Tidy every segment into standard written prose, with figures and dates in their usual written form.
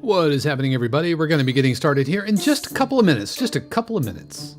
What is happening, everybody? We're going to be getting started here in just a couple of minutes.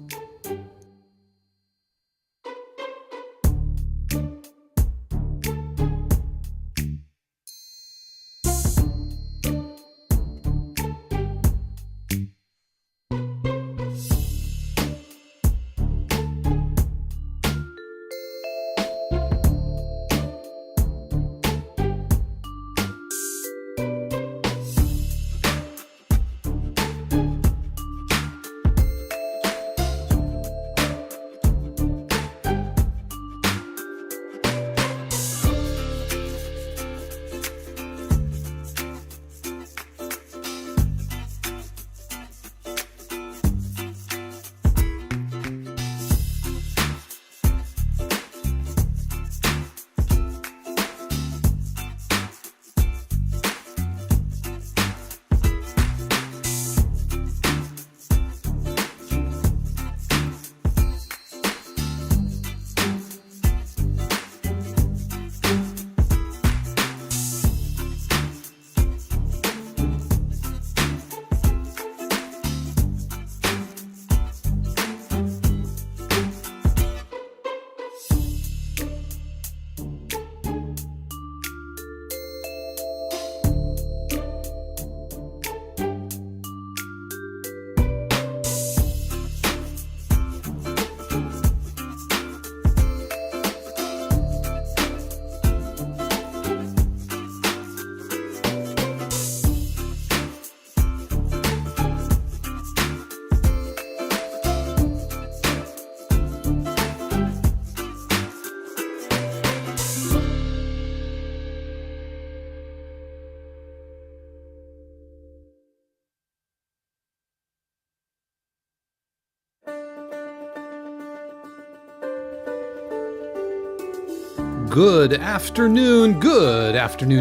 Good afternoon,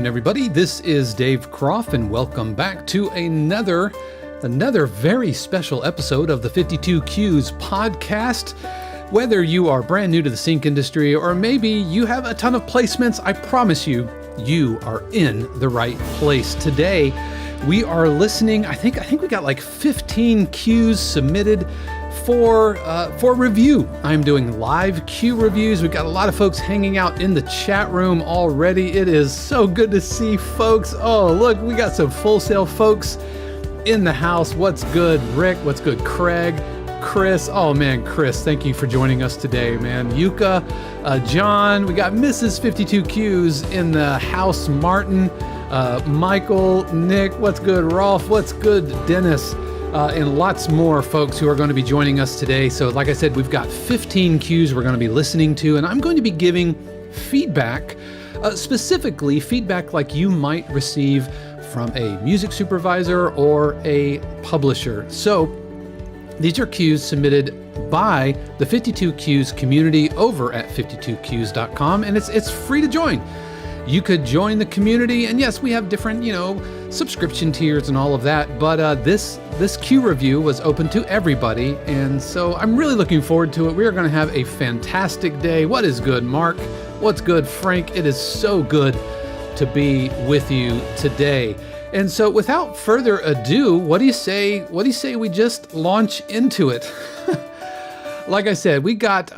everybody. This is Dave Croft, and welcome back to another very special episode of the 52 Cues podcast. Whether you are brand new to the sync industry, or maybe you have a ton of placements, I promise you, you are in the right place. Today, we are listening. I think we got like 15 cues submitted for review. I'm doing live cue reviews. We've got a lot of folks hanging out in the chat room already. It is so good to see folks. Oh, look, we got some Full Sail folks in the house. What's good, Rick? What's good, Craig? Chris? Oh man, Chris, thank you for joining us today, man. Yuka, John, we got Mrs. 52 Cues in the house. Martin, Michael, Nick, what's good? Rolf, what's good? Dennis, and lots more folks who are going to be joining us today. So like I said, we've got 15 cues we're going to be listening to, and I'm going to be giving feedback, specifically feedback like you might receive from a music supervisor or a publisher. So these are cues submitted by the 52 Cues community over at 52cues.com, and it's free to join. You could join the community, and yes, we have different, subscription tiers and all of that, but this cue review was open to everybody, and so I'm really looking forward to it. We are going to have a fantastic day. What is good, Mark? What's good, Frank? It is so good to be with you today. And so without further ado, what do you say we just launch into it? Like I said, we got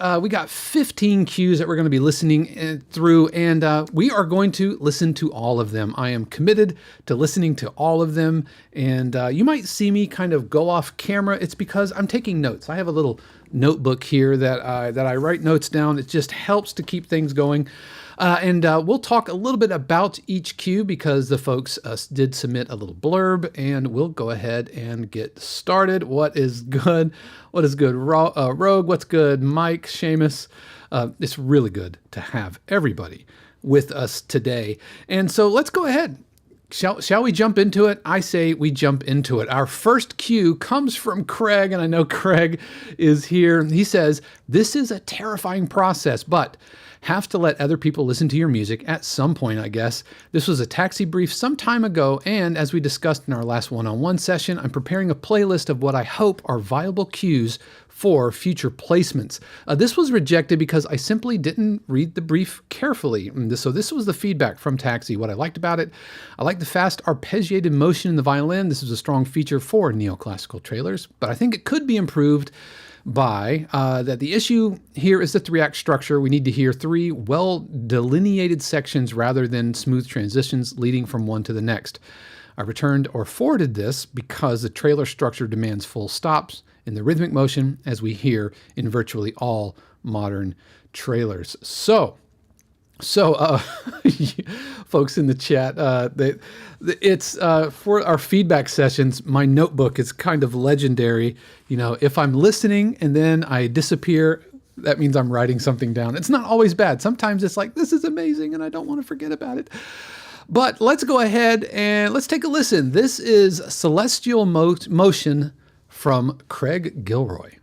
15 cues that we're going to be listening through, and we are going to listen to all of them. I am committed to listening to all of them, and you might see me kind of go off camera. It's because I'm taking notes. I have a little notebook here that I write notes down. It just helps to keep things going. And we'll talk a little bit about each cue because the folks did submit a little blurb, and we'll go ahead and get started. What is good? Rogue, what's good? Mike, Seamus. It's really good to have everybody with us today. And so let's go ahead. Shall we jump into it? I say we jump into it. Our first cue comes from Craig, and I know Craig is here. He says, "This is a terrifying process, but have to let other people listen to your music at some point, I guess. This was a taxi brief some time ago, and as we discussed in our last one-on-one session, I'm preparing a playlist of what I hope are viable cues for future placements. This was rejected because I simply didn't read the brief carefully. So this was the feedback from Taxi. What I liked about it, I like the fast arpeggiated motion in the violin. This is a strong feature for neoclassical trailers, but I think it could be improved by that the issue here is the 3-act structure. We need to hear 3 well-delineated sections rather than smooth transitions leading from one to the next. I returned or forwarded this because the trailer structure demands full stops in the rhythmic motion, as we hear in virtually all modern trailers. So folks in the chat, it's for our feedback sessions. My notebook is kind of legendary. If I'm listening and then I disappear, that means I'm writing something down. It's not always bad. Sometimes it's like, this is amazing and I don't want to forget about it. But let's go ahead and let's take a listen. This is Celestial Motion from Craig Gilroy.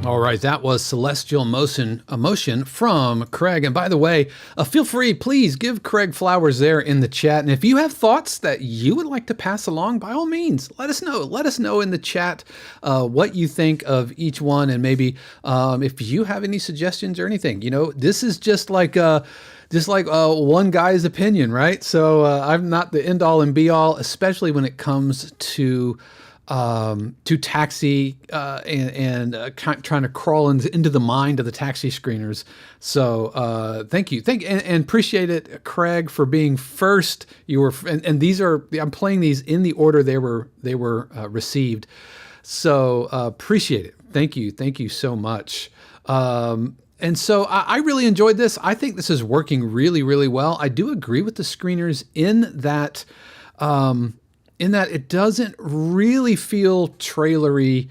All right, that was Celestial Emotion from Craig. And by the way, feel free, please give Craig flowers there in the chat. And if you have thoughts that you would like to pass along, by all means, let us know. Let us know in the chat what you think of each one. And maybe if you have any suggestions or anything, this is just like one guy's opinion, right? So I'm not the end all and be all, especially when it comes to Taxi and trying to crawl into the mind of the Taxi screeners. So thank you, and appreciate it, Craig, for being first. You were, and these are, I'm playing these in the order they were received. So appreciate it. Thank you so much. And so I really enjoyed this. I think this is working really, really well. I do agree with the screeners in that it doesn't really feel trailery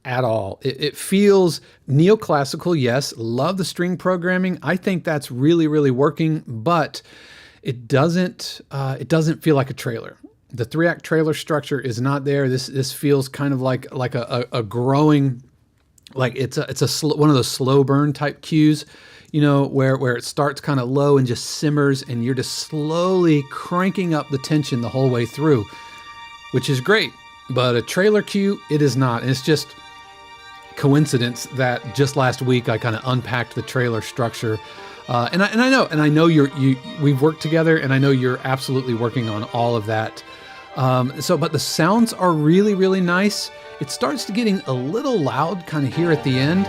at all. It feels neoclassical, yes. Love the string programming. I think that's really, really working, but it doesn't feel like a trailer. The 3-act trailer structure is not there. This feels kind of like a growing, like it's one of those slow burn type cues, where it starts kind of low and just simmers, and you're just slowly cranking up the tension the whole way through, which is great. But a trailer cue, it is not. And it's just coincidence that just last week I kind of unpacked the trailer structure, and I know we've worked together, and I know you're absolutely working on all of that. But the sounds are really, really nice. It starts to getting a little loud kind of here at the end.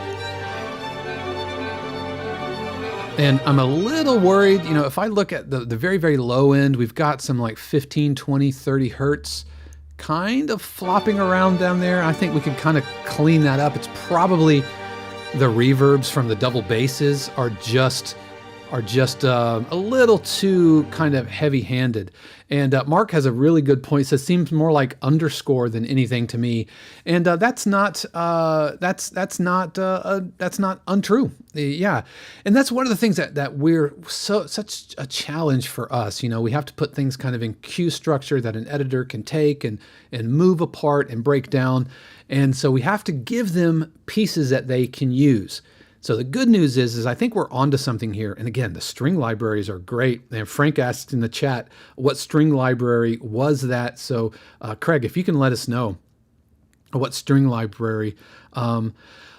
And I'm a little worried, if I look at the very, very low end, we've got some like 15, 20, 30 hertz kind of flopping around down there. I think we could kind of clean that up. It's probably the reverbs from the double basses are just are just a little too kind of heavy-handed. And Mark has a really good point. He says seems more like underscore than anything to me, and that's not untrue. Yeah, and that's one of the things that we're such a challenge for us. You know, we have to put things kind of in cue structure that an editor can take and move apart and break down, and so we have to give them pieces that they can use. So the good news is I think we're onto something here. And again, the string libraries are great. And Frank asked in the chat, what string library was that? So Craig, if you can let us know what string library. But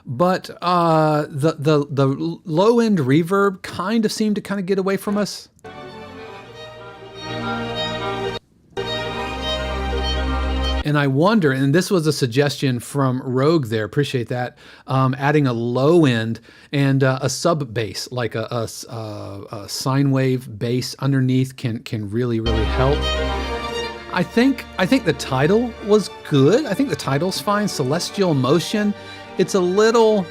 the low end reverb kind of seemed to kind of get away from us. And I wonder, and this was a suggestion from Rogue there, appreciate that, adding a low end and a sub bass, like a sine wave bass underneath can really, really help. I think the title was good. I think the title's fine. Celestial Motion. It's a little,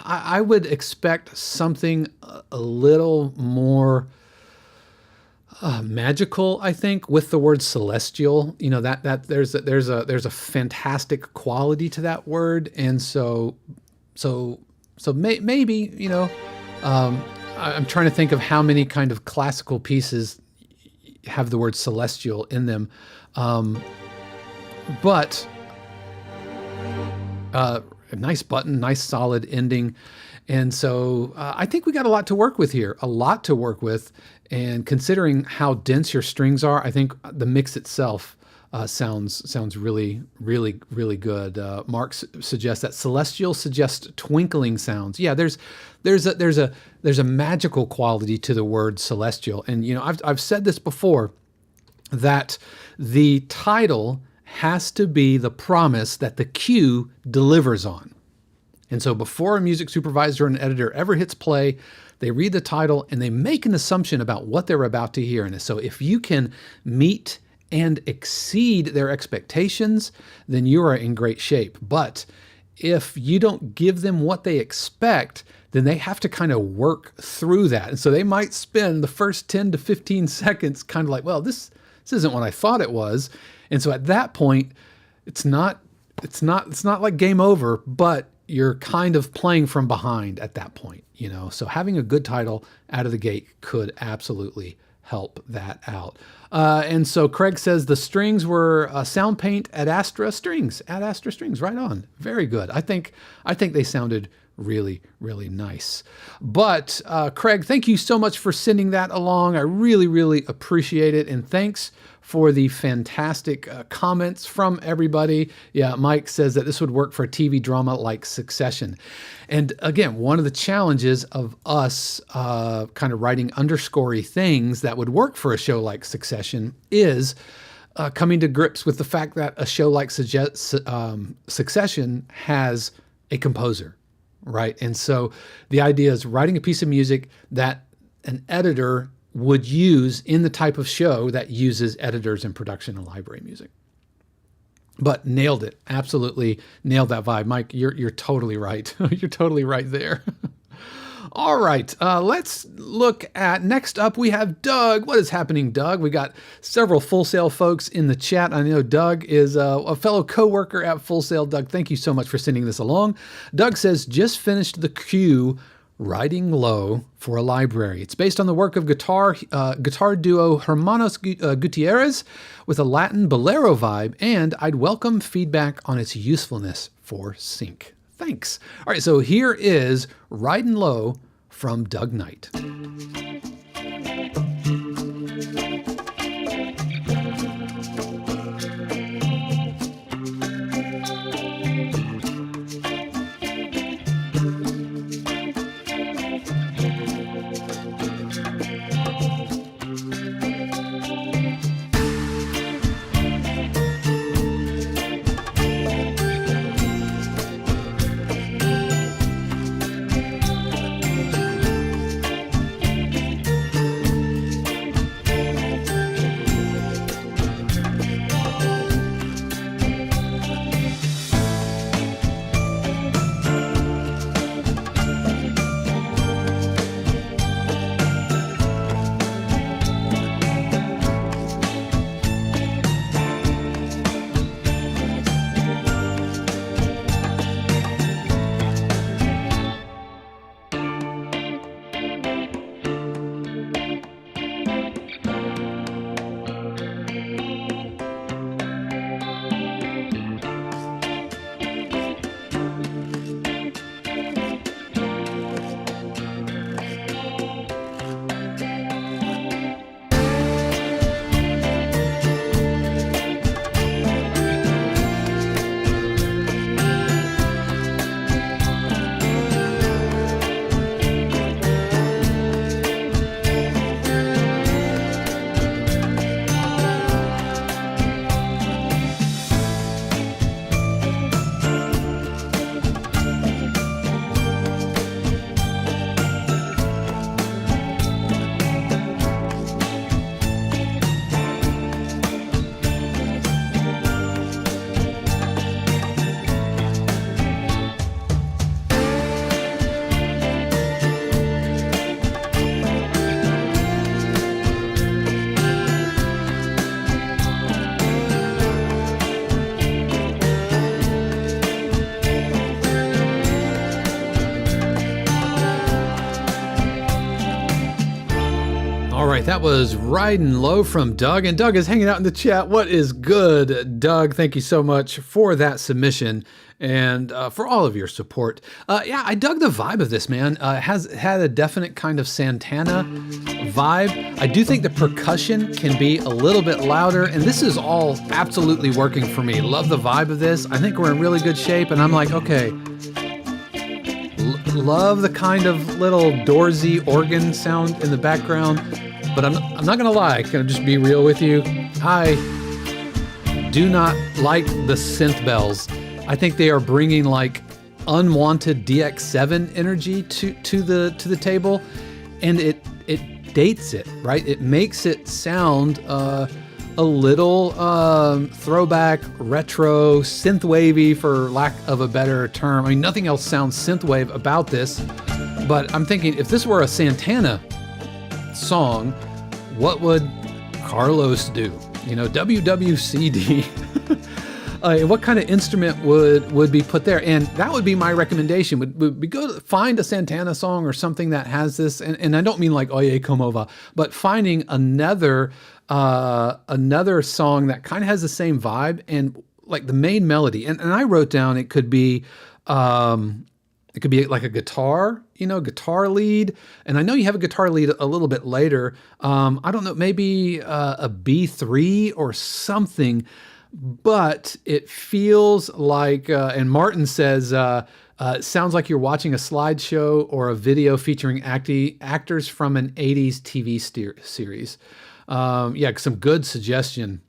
I would expect something a little more magical, I think, with the word celestial. You know, that there's a fantastic quality to that word, and so maybe, you know, I'm trying to think of how many kind of classical pieces have the word celestial in them, but a nice button, nice solid ending. And so I think we got a lot to work with here, And considering how dense your strings are, I think the mix itself sounds really, really, really good. Mark suggests that celestial suggests twinkling sounds. Yeah, there's a magical quality to the word celestial. And you know, I've said this before, that the title has to be the promise that the cue delivers on. And so before a music supervisor or an editor ever hits play, they read the title and they make an assumption about what they're about to hear. And so if you can meet and exceed their expectations, then you are in great shape. But if you don't give them what they expect, then they have to kind of work through that. And so they might spend the first 10 to 15 seconds kind of like, well, this isn't what I thought it was. And so at that point, it's not like game over, but you're kind of playing from behind at that point, you know? So having a good title out of the gate could absolutely help that out. And so Craig says the strings were Sound Paint Ad Astra strings, right on. Very good. I think they sounded really, really nice. But Craig, thank you so much for sending that along. I really, really appreciate it. And thanks for the fantastic comments from everybody. Yeah, Mike says that this would work for a TV drama like Succession. And again, one of the challenges of us kind of writing underscore-y things that would work for a show like Succession is coming to grips with the fact that a show like Succession has a composer, right? And so the idea is writing a piece of music that an editor would use in the type of show that uses editors in production and library music. But nailed it. Absolutely nailed that vibe. Mike, you're totally right. You're totally right there. All right, let's look at, next up we have Doug. What is happening, Doug? We got several Full Sail folks in the chat. I know Doug is a fellow coworker at Full Sail. Doug, thank you so much for sending this along. Doug says, just finished the cue Riding Low for a library. It's based on the work of guitar duo Hermanos Gutierrez with a Latin bolero vibe, and I'd welcome feedback on its usefulness for sync. Thanks. All right, so here is Riding Low from Doug Knight. All right, that was Riding Low from Doug, and Doug is hanging out in the chat. What is good, Doug? Thank you so much for that submission and for all of your support. Yeah, I dug the vibe of this, man. Has had a definite kind of Santana vibe. I do think the percussion can be a little bit louder, and this is all absolutely working for me. Love the vibe of this. I think we're in really good shape, and I'm like, okay. Love the kind of little doorsy organ sound in the background, but I'm not gonna lie, can I just be real with you? I do not like the synth bells. I think they are bringing like unwanted DX7 energy to the table, and it dates it, right? It makes it sound a little throwback, retro, synthwavy, for lack of a better term. I mean, nothing else sounds synthwave about this, but I'm thinking if this were a Santana song, what would Carlos do? You know, WWCD. What kind of instrument would be put there? And that would be my recommendation. Would be go find a Santana song or something that has this. And I don't mean like Oye Como Va, but finding another song that kind of has the same vibe and like the main melody. And I wrote down it could be like a guitar, guitar lead. And I know you have a guitar lead a little bit later. I don't know, maybe a B3 or something. But it feels like, and Martin says, it sounds like you're watching a slideshow or a video featuring actors from an 80s TV series. Yeah, some good suggestion.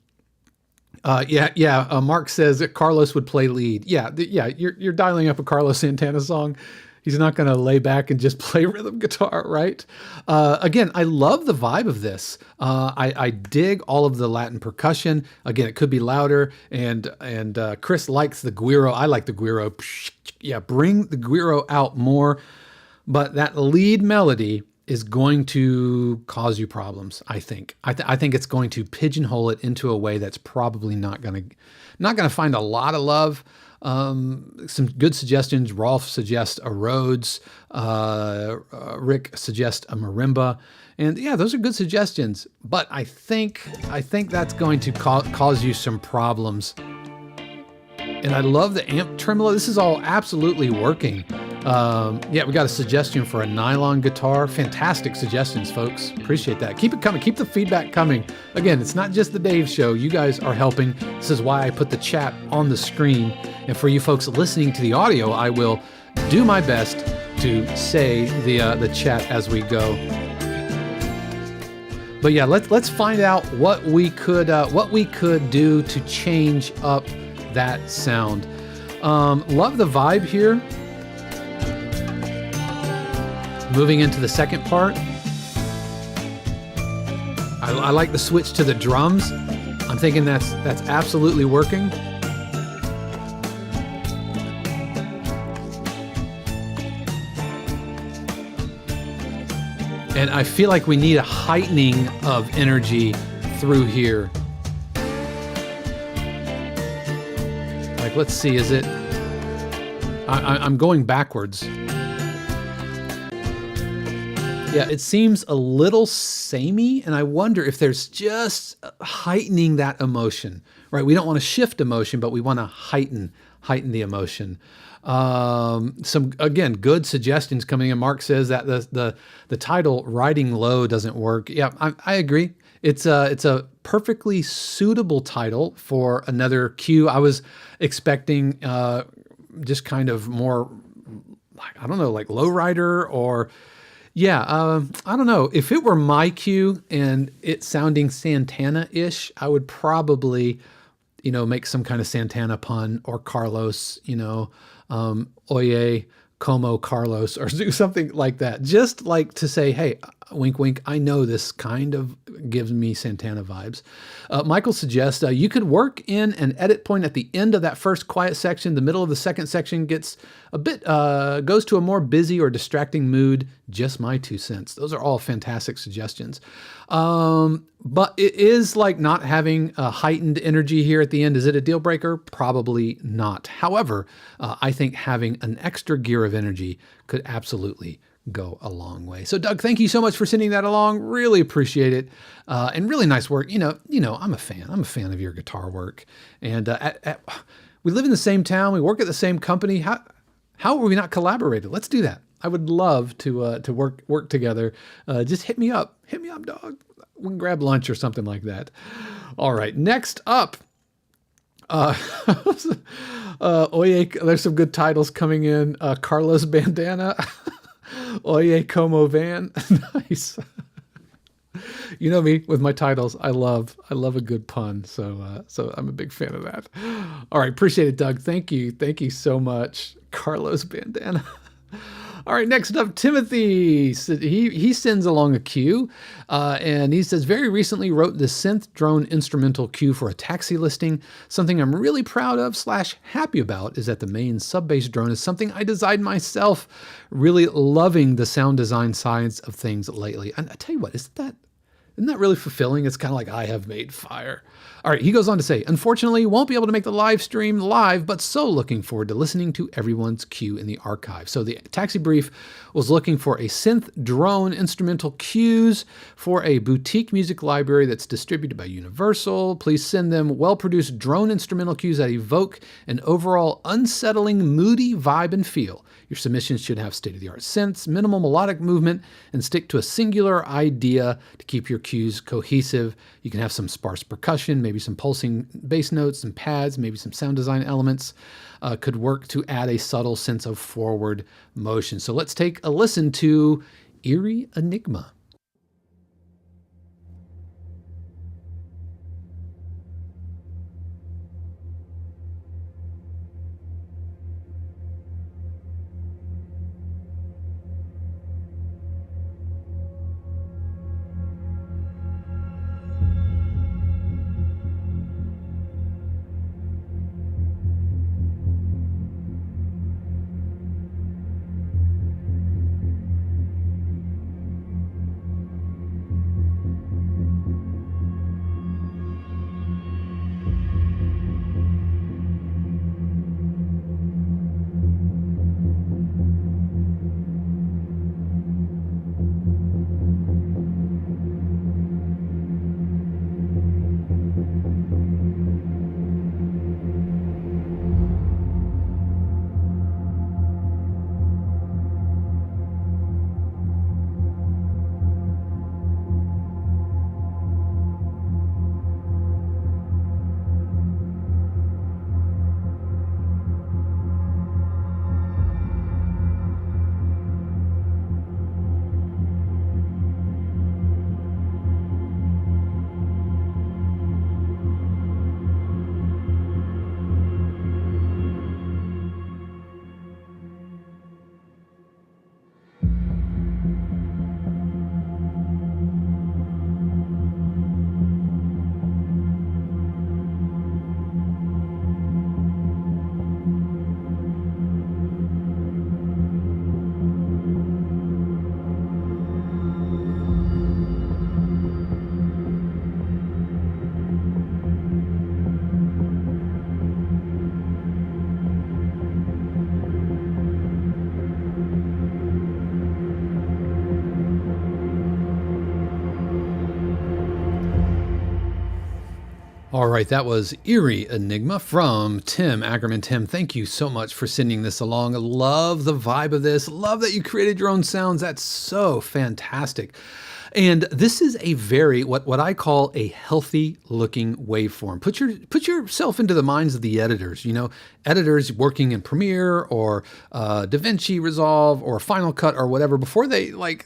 Mark says that Carlos would play lead. Yeah, you're dialing up a Carlos Santana song. He's not going to lay back and just play rhythm guitar, right? Again, I love the vibe of this. I dig all of the Latin percussion. Again, it could be louder, and Chris likes the guiro. I like the guiro. Yeah, bring the guiro out more. But that lead melody is going to cause you problems, I think. I think it's going to pigeonhole it into a way that's probably not going to find a lot of love. Some good suggestions. Rolf suggests a Rhodes. Rick suggests a marimba. And yeah, those are good suggestions. But I think that's going to cause you some problems. And I love the amp tremolo. This is all absolutely working. Yeah, we got a suggestion for a nylon guitar. Fantastic suggestions, folks. Appreciate that. Keep it coming. Keep the feedback coming. Again, it's not just the Dave Show. You guys are helping. This is why I put the chat on the screen. And for you folks listening to the audio, I will do my best to say the chat as we go. But yeah, let's find out what we could do to change up that sound. Love the vibe here. Moving into the second part, I like the switch to the drums. I'm thinking that's absolutely working. And I feel like we need a heightening of energy through here. Like, let's see, is it... I'm going backwards. Yeah, it seems a little samey, and I wonder if there's just heightening that emotion, right? We don't want to shift emotion, but we want to heighten the emotion. Some, again, good suggestions coming in. Mark says that the title "Riding Low" doesn't work. Yeah, I agree. It's a perfectly suitable title for another cue. I was expecting just kind of more, like, I don't know, like lowrider or. Yeah, I don't know. If it were my cue and it sounding Santana-ish, I would probably, make some kind of Santana pun or Carlos, Oye, como Carlos, or do something like that. Just like to say, hey, wink, wink, I know this kind of gives me Santana vibes. Michael suggests you could work in an edit point at the end of that first quiet section. The middle of the second section gets a bit, goes to a more busy or distracting mood. Just my 2 cents. Those are all fantastic suggestions. But it is like not having a heightened energy here at the end. Is it a deal breaker? Probably not. However, I think having an extra gear of energy could absolutely go a long way. So Doug, thank you so much for sending that along. Really appreciate it. And really nice work. I'm a fan. I'm a fan of your guitar work. And we live in the same town. We work at the same company. How are we not collaborated? Let's do that. I would love to work together. Just hit me up. Hit me up, dog. We can grab lunch or something like that. All right. Next up. Oye, there's some good titles coming in. Carlos Bandana. Oye Como Van. Nice. You know me with my titles. I love a good pun. So I'm a big fan of that. All right. Appreciate it, Doug. Thank you. Thank you so much. Carlos Bandana. All right, next up, Timothy. He sends along a cue, and he says, very recently wrote the synth drone instrumental cue for a taxi listing. Something I'm really proud of / happy about is that the main sub-bass drone is something I designed myself. Really loving the sound design sides of things lately. And I tell you what, isn't that really fulfilling? It's kind of like I have made fire. All right, he goes on to say, unfortunately, won't be able to make the live stream live, but so looking forward to listening to everyone's cue in the archive. So the Taxi Brief was looking for a synth drone instrumental cues for a boutique music library that's distributed by Universal. Please send them well-produced drone instrumental cues that evoke an overall unsettling, moody vibe and feel. Your submissions should have state-of-the-art synths, minimal melodic movement, and stick to a singular idea to keep your cues cohesive. You can have some sparse percussion, maybe some pulsing bass notes, some pads, maybe some sound design elements. Could work to add a subtle sense of forward motion. So let's take a listen to Eerie Enigma. All right, that was Eerie Enigma from Tim Ackerman. Tim, thank you so much for sending this along. I love the vibe of this. Love that you created your own sounds. That's so fantastic. And this is a very, what I call a healthy looking waveform. Put yourself into the minds of the editors, editors working in Premiere or DaVinci Resolve or Final Cut or whatever. Before they look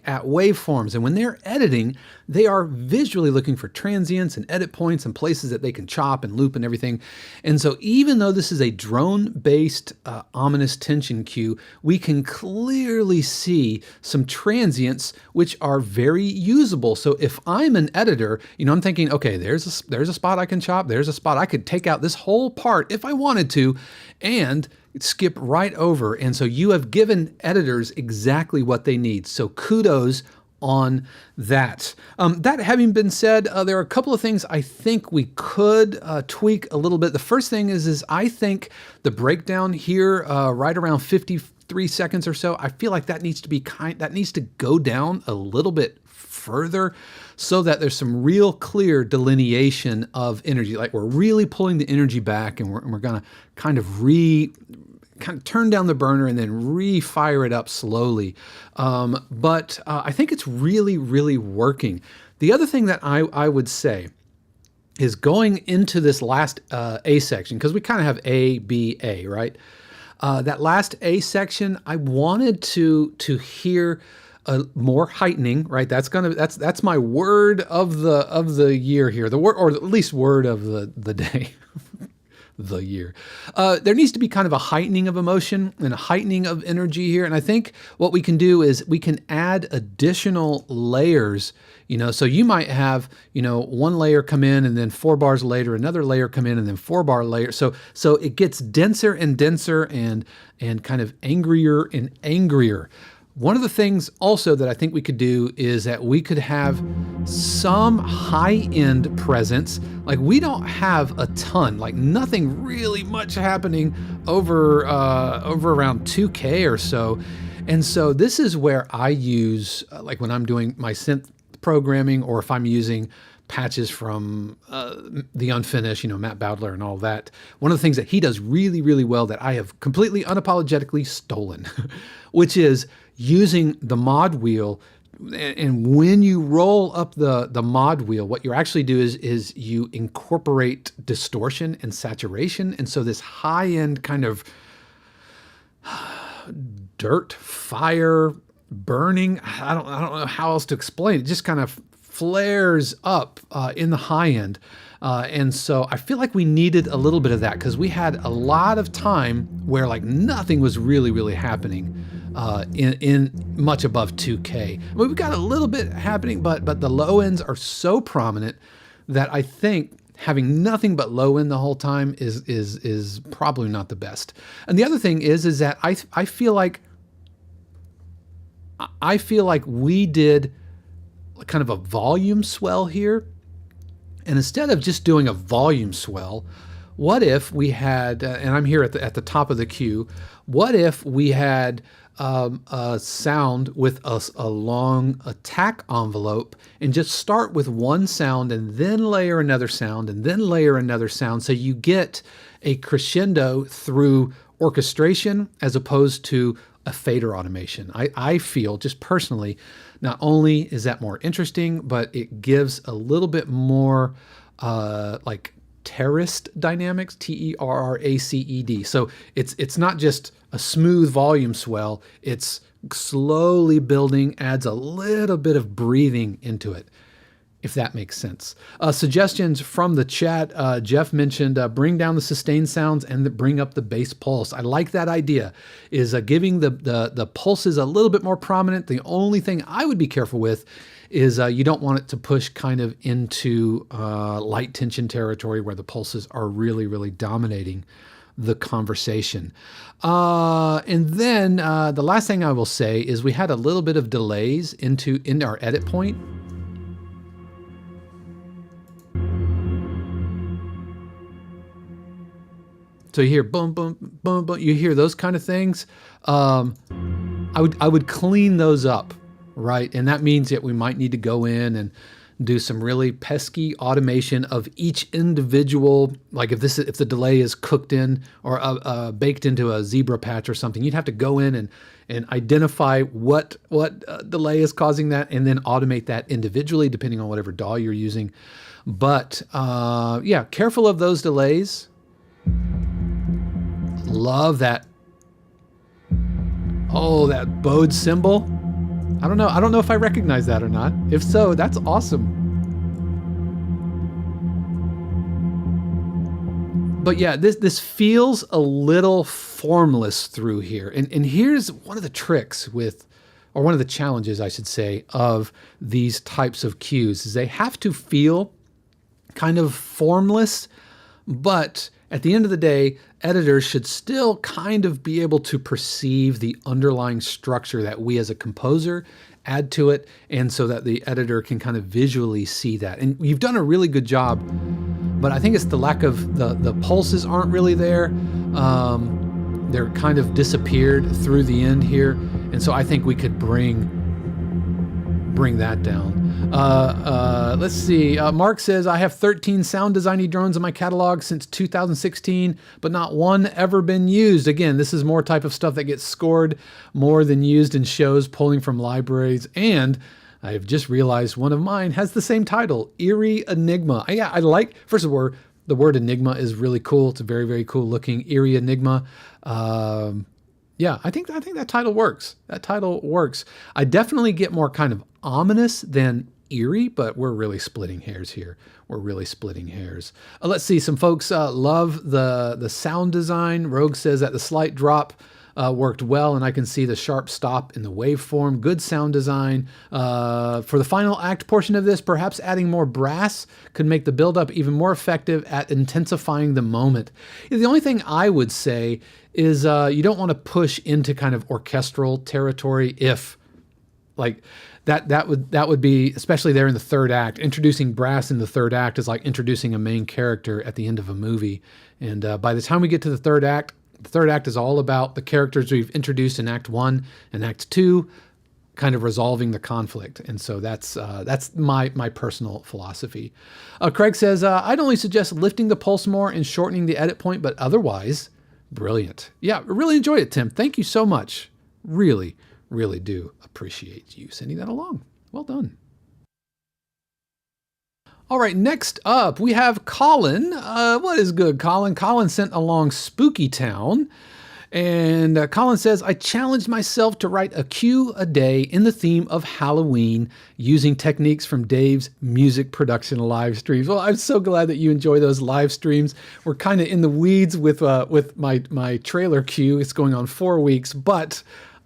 at waveforms, and when they're editing, they are visually looking for transients and edit points and places that they can chop and loop and everything. And so even though this is a drone-based ominous tension cue, we can clearly see some transients which are very usable. So if I'm an editor, I'm thinking, okay, there's a spot I can chop, there's a spot I could take out this whole part if I wanted to, and skip right over. And so you have given editors exactly what they need. So kudos on that. That having been said, there are a couple of things I think we could tweak a little bit. The first thing is I think the breakdown here, right around 50 3 seconds or so. I feel like that needs to go down a little bit further so that there's some real clear delineation of energy. Like we're really pulling the energy back, and we're going to kind of turn down the burner and then re-fire it up slowly. But I think it's really, really working. The other thing that I would say is going into this last A section, because we kind of have A, B, A, right? That last A section, I wanted to hear more heightening, right? That's my word of the year here, the word, or at least word of the day. The year. There needs to be kind of a heightening of emotion and a heightening of energy here. And I think what we can do is we can add additional layers, so you might have, one layer come in and then 4 bars later, another layer come in and then 4 bar layer. So it gets denser and denser and kind of angrier and angrier. One of the things also that I think we could do is that we could have some high-end presence. Like we don't have a ton, like nothing really much happening over around 2K or so. And so this is where I use, like when I'm doing my synth programming, or if I'm using patches from the Unfinished, Matt Bowdler and all that. One of the things that he does really, really well that I have completely unapologetically stolen, which is using the mod wheel. And when you roll up the mod wheel, what you actually do is you incorporate distortion and saturation. And so this high-end kind of dirt, fire, burning, I don't know how else to explain it, just kind of flares up in the high end. And so I feel like we needed a little bit of that, because we had a lot of time where like nothing was really, really happening in much above 2K. I mean, we've got a little bit happening, but the low ends are so prominent that I think having nothing but low end the whole time is probably not the best. And the other thing is that I feel like we did kind of a volume swell here. And instead of just doing a volume swell, what if we had, and I'm here at the top of the queue, what if we had a sound with a long attack envelope, and just start with one sound and then layer another sound and then layer another sound, so you get a crescendo through orchestration as opposed to a fader automation. I feel just personally, not only is that more interesting, but it gives a little bit more like terraced dynamics, Terraced. So it's not just a smooth volume swell, it's slowly building, adds a little bit of breathing into it, if that makes sense. Suggestions from the chat. Jeff mentioned bring down the sustained sounds and bring up the bass pulse. I like that idea, is giving the pulses a little bit more prominent. The only thing I would be careful with is you don't want it to push kind of into light tension territory where the pulses are really, really dominating the conversation. And then the last thing I will say is we had a little bit of delays into our edit point. So you hear boom, boom, boom, boom. You hear those kind of things. I would clean those up, right? And that means that we might need to go in and do some really pesky automation of each individual. Like if the delay is cooked in or baked into a zebra patch or something, you'd have to go in and identify what delay is causing that, and then automate that individually depending on whatever DAW you're using. But yeah, careful of those delays. Love that. Oh, that bowed cymbal. I don't know if I recognize that or not. If so, that's awesome. But yeah, this feels a little formless through here. And here's one of the tricks or one of the challenges, I should say, of these types of cues, is they have to feel kind of formless, but at the end of the day, editors should still kind of be able to perceive the underlying structure that we as a composer add to it, and so that the editor can kind of visually see that. And you've done a really good job, but I think it's the lack of the pulses aren't really there. they're kind of disappeared through the end here, and so I think we could bring that down. Let's see. Mark says, I have 13 sound designy drones in my catalog since 2016, but not one ever been used. Again, this is more type of stuff that gets scored more than used in shows, pulling from libraries. And I have just realized one of mine has the same title, Eerie Enigma. Yeah, I like, first of all, the word enigma is really cool. It's a very, very cool looking Eerie Enigma. Yeah, I think that title works. That title works. I definitely get more kind of ominous than eerie, but we're really splitting hairs here. We're really splitting hairs. Let's see. Some folks love the sound design. Rogue says that the slight drop worked well, and I can see the sharp stop in the waveform. Good sound design. For the final act portion of this, perhaps adding more brass could make the buildup even more effective at intensifying the moment. The only thing I would say is you don't want to push into kind of orchestral territory if, like, that would be, especially there in the third act. Introducing brass in the third act is like introducing a main character at the end of a movie. And by the time we get to the third act is all about the characters we've introduced in Act 1 and Act 2, kind of resolving the conflict. And so that's my personal philosophy. Craig says, I'd only suggest lifting the pulse more and shortening the edit point, but otherwise, brilliant. Yeah, really enjoyed it, Tim. Thank you so much. Really, really do appreciate you sending that along. Well done. All right, next up, we have Colin. What is good, Colin? Colin sent along Spooky Town. And Colin says, I challenged myself to write a cue a day in the theme of Halloween using techniques from Dave's music production live streams. Well, I'm so glad that you enjoy those live streams. We're kind of in the weeds with my trailer cue. It's going on 4 weeks, but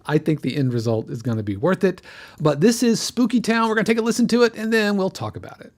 I think the end result is going to be worth it. But this is Spooky Town. We're going to take a listen to it, and then we'll talk about it.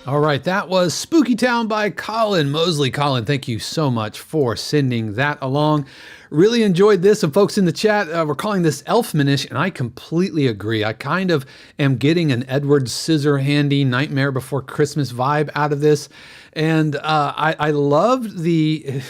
All right, that was Spooky Town by Colin Mosley. Colin, thank you so much for sending that along. Really enjoyed this. Some folks in the chat were calling this Elfmanish, and I completely agree. I kind of am getting an Edward Scissorhandy Nightmare Before Christmas vibe out of this. And I loved the,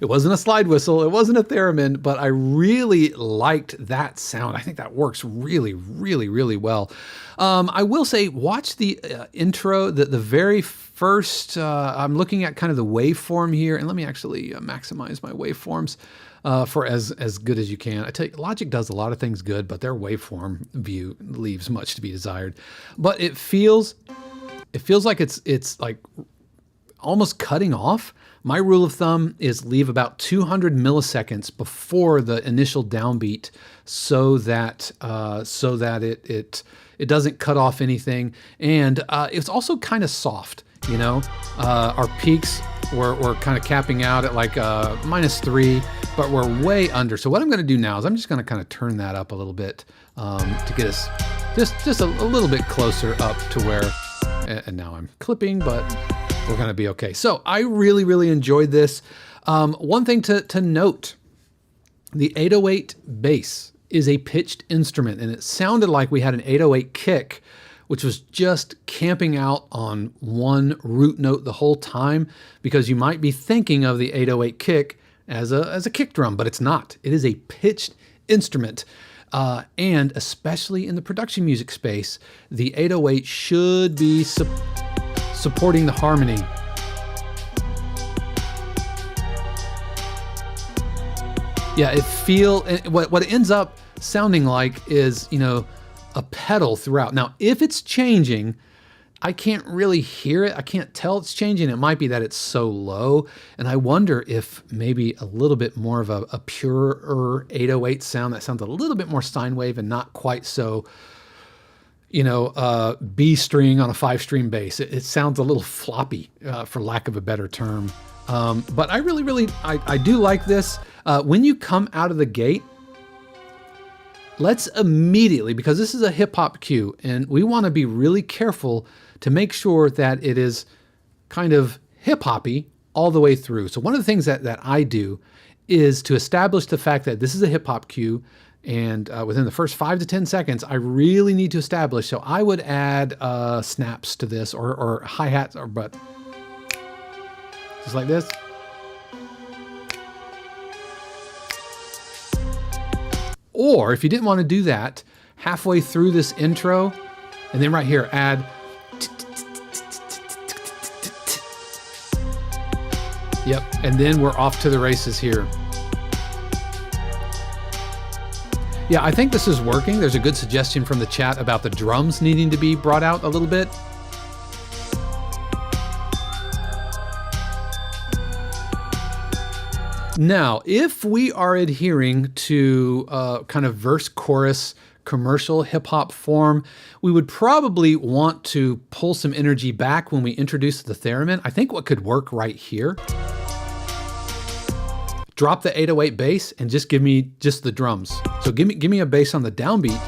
it wasn't a slide whistle, it wasn't a theremin, but I really liked that sound. I think that works really, really, really well. I will say, watch the intro, the very first, I'm looking at kind of the waveform here, and let me actually maximize my waveforms for as good as you can. I tell you, Logic does a lot of things good, but their waveform view leaves much to be desired. But it feels like it's like almost cutting off. My rule of thumb is leave about 200 milliseconds before the initial downbeat so that it doesn't cut off anything. And it's also kind of soft, you know. Our peaks we're kind of capping out at like -3, but we're way under. So what I'm going to do now is I'm just going to kind of turn that up a little bit to get us just a little bit closer up to where and now I'm clipping, but we're going to be okay. So I really, really enjoyed this. One thing to note, the 808 bass is a pitched instrument, and it sounded like we had an 808 kick, which was just camping out on one root note the whole time, because you might be thinking of the 808 kick as a kick drum, but it's not. It is a pitched instrument. And especially in the production music space, the 808 should be supporting the harmony. Yeah, what it ends up sounding like is, a pedal throughout. Now, if it's changing, I can't really hear it. I can't tell it's changing. It might be that it's so low. And I wonder if maybe a little bit more of a purer 808 sound that sounds a little bit more sine wave and not quite so, B string on a 5-string bass. It sounds a little floppy, for lack of a better term. But I really, I do like this. When you come out of the gate, let's immediately, because this is a hip hop cue, and we want to be really careful to make sure that it is kind of hip hoppy all the way through. So one of the things that I do is to establish the fact that this is a hip hop cue, and within the first 5 to 10 seconds, I really need to establish. So I would add snaps to this, or hi-hats, but just like this. Or if you didn't want to do that, halfway through this intro, and then right here, add. Yep, and then we're off to the races here. Yeah, I think this is working. There's a good suggestion from the chat about the drums needing to be brought out a little bit. Now, if we are adhering to kind of verse-chorus commercial hip-hop form, we would probably want to pull some energy back when we introduce the theremin. I think what could work right here, drop the 808 bass and just give me just the drums. So give me a bass on the downbeat,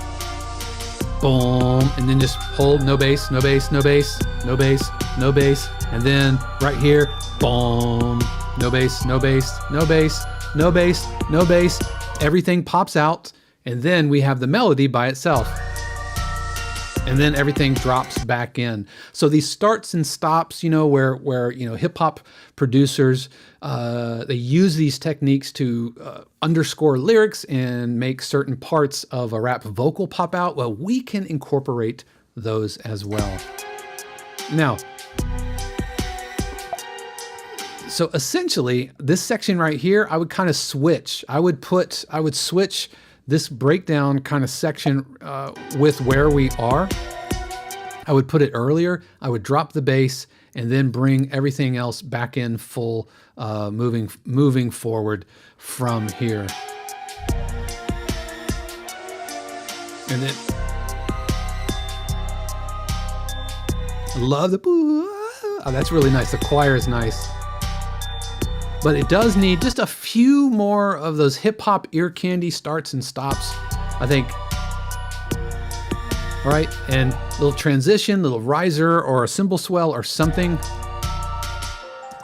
boom, and then just hold no bass, no bass, no bass, no bass, no bass, and then right here, boom. No bass, no bass, no bass, no bass, no bass. Everything pops out, and then we have the melody by itself. And then everything drops back in. So these starts and stops, where hip hop producers, they use these techniques to underscore lyrics and make certain parts of a rap vocal pop out. Well, we can incorporate those as well. Now, so essentially, this section right here, I would kind of switch. I would switch this breakdown kind of section with where we are. I would put it earlier. I would drop the bass and then bring everything else back in full, moving forward from here. And then I love the boo. Oh, that's really nice. The choir is nice. But it does need just a few more of those hip-hop ear candy starts and stops, I think. All right, and a little transition, little riser or a cymbal swell or something.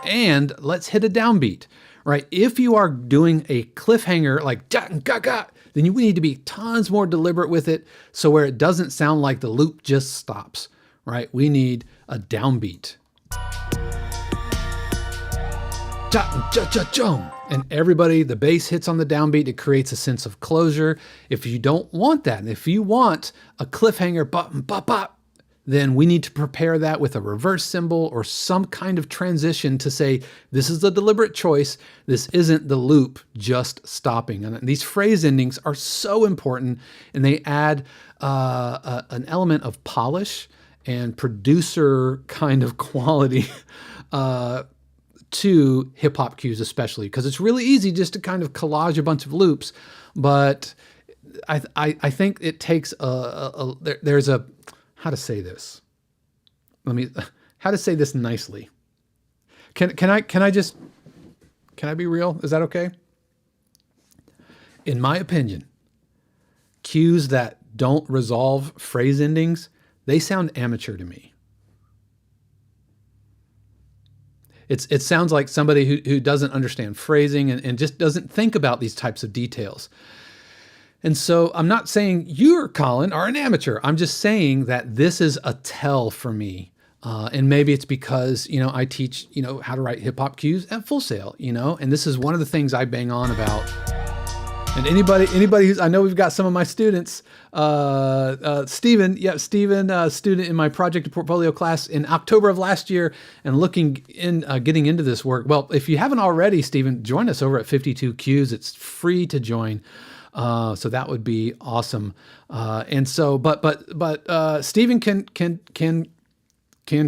And let's hit a downbeat, right? If you are doing a cliffhanger like ga-ga, then you need to be tons more deliberate with it, so where it doesn't sound like the loop just stops, right? We need a downbeat. And everybody, the bass hits on the downbeat. It creates a sense of closure. If you don't want that, and if you want a cliffhanger, then we need to prepare that with a reverse cymbal or some kind of transition to say, this is a deliberate choice. This isn't the loop just stopping. And these phrase endings are so important, and they add an element of polish and producer kind of quality to hip hop cues, especially because it's really easy just to kind of collage a bunch of loops. But I think it takes there's a, how to say this? How to say this nicely? Can I be real? Is that okay? In my opinion, cues that don't resolve phrase endings, they sound amateur to me. It sounds like somebody who doesn't understand phrasing and just doesn't think about these types of details. And so I'm not saying you, Colin, are an amateur. I'm just saying that this is a tell for me. And maybe it's because, I teach, how to write hip hop cues at Full Sail, and this is one of the things I bang on about. And anybody who's, I know we've got some of my students, Steven, student in my project and portfolio class in October of last year and getting into this work. Well, if you haven't already, Steven, join us over at 52 Cues. It's free to join. So that would be awesome. And so, but Steven can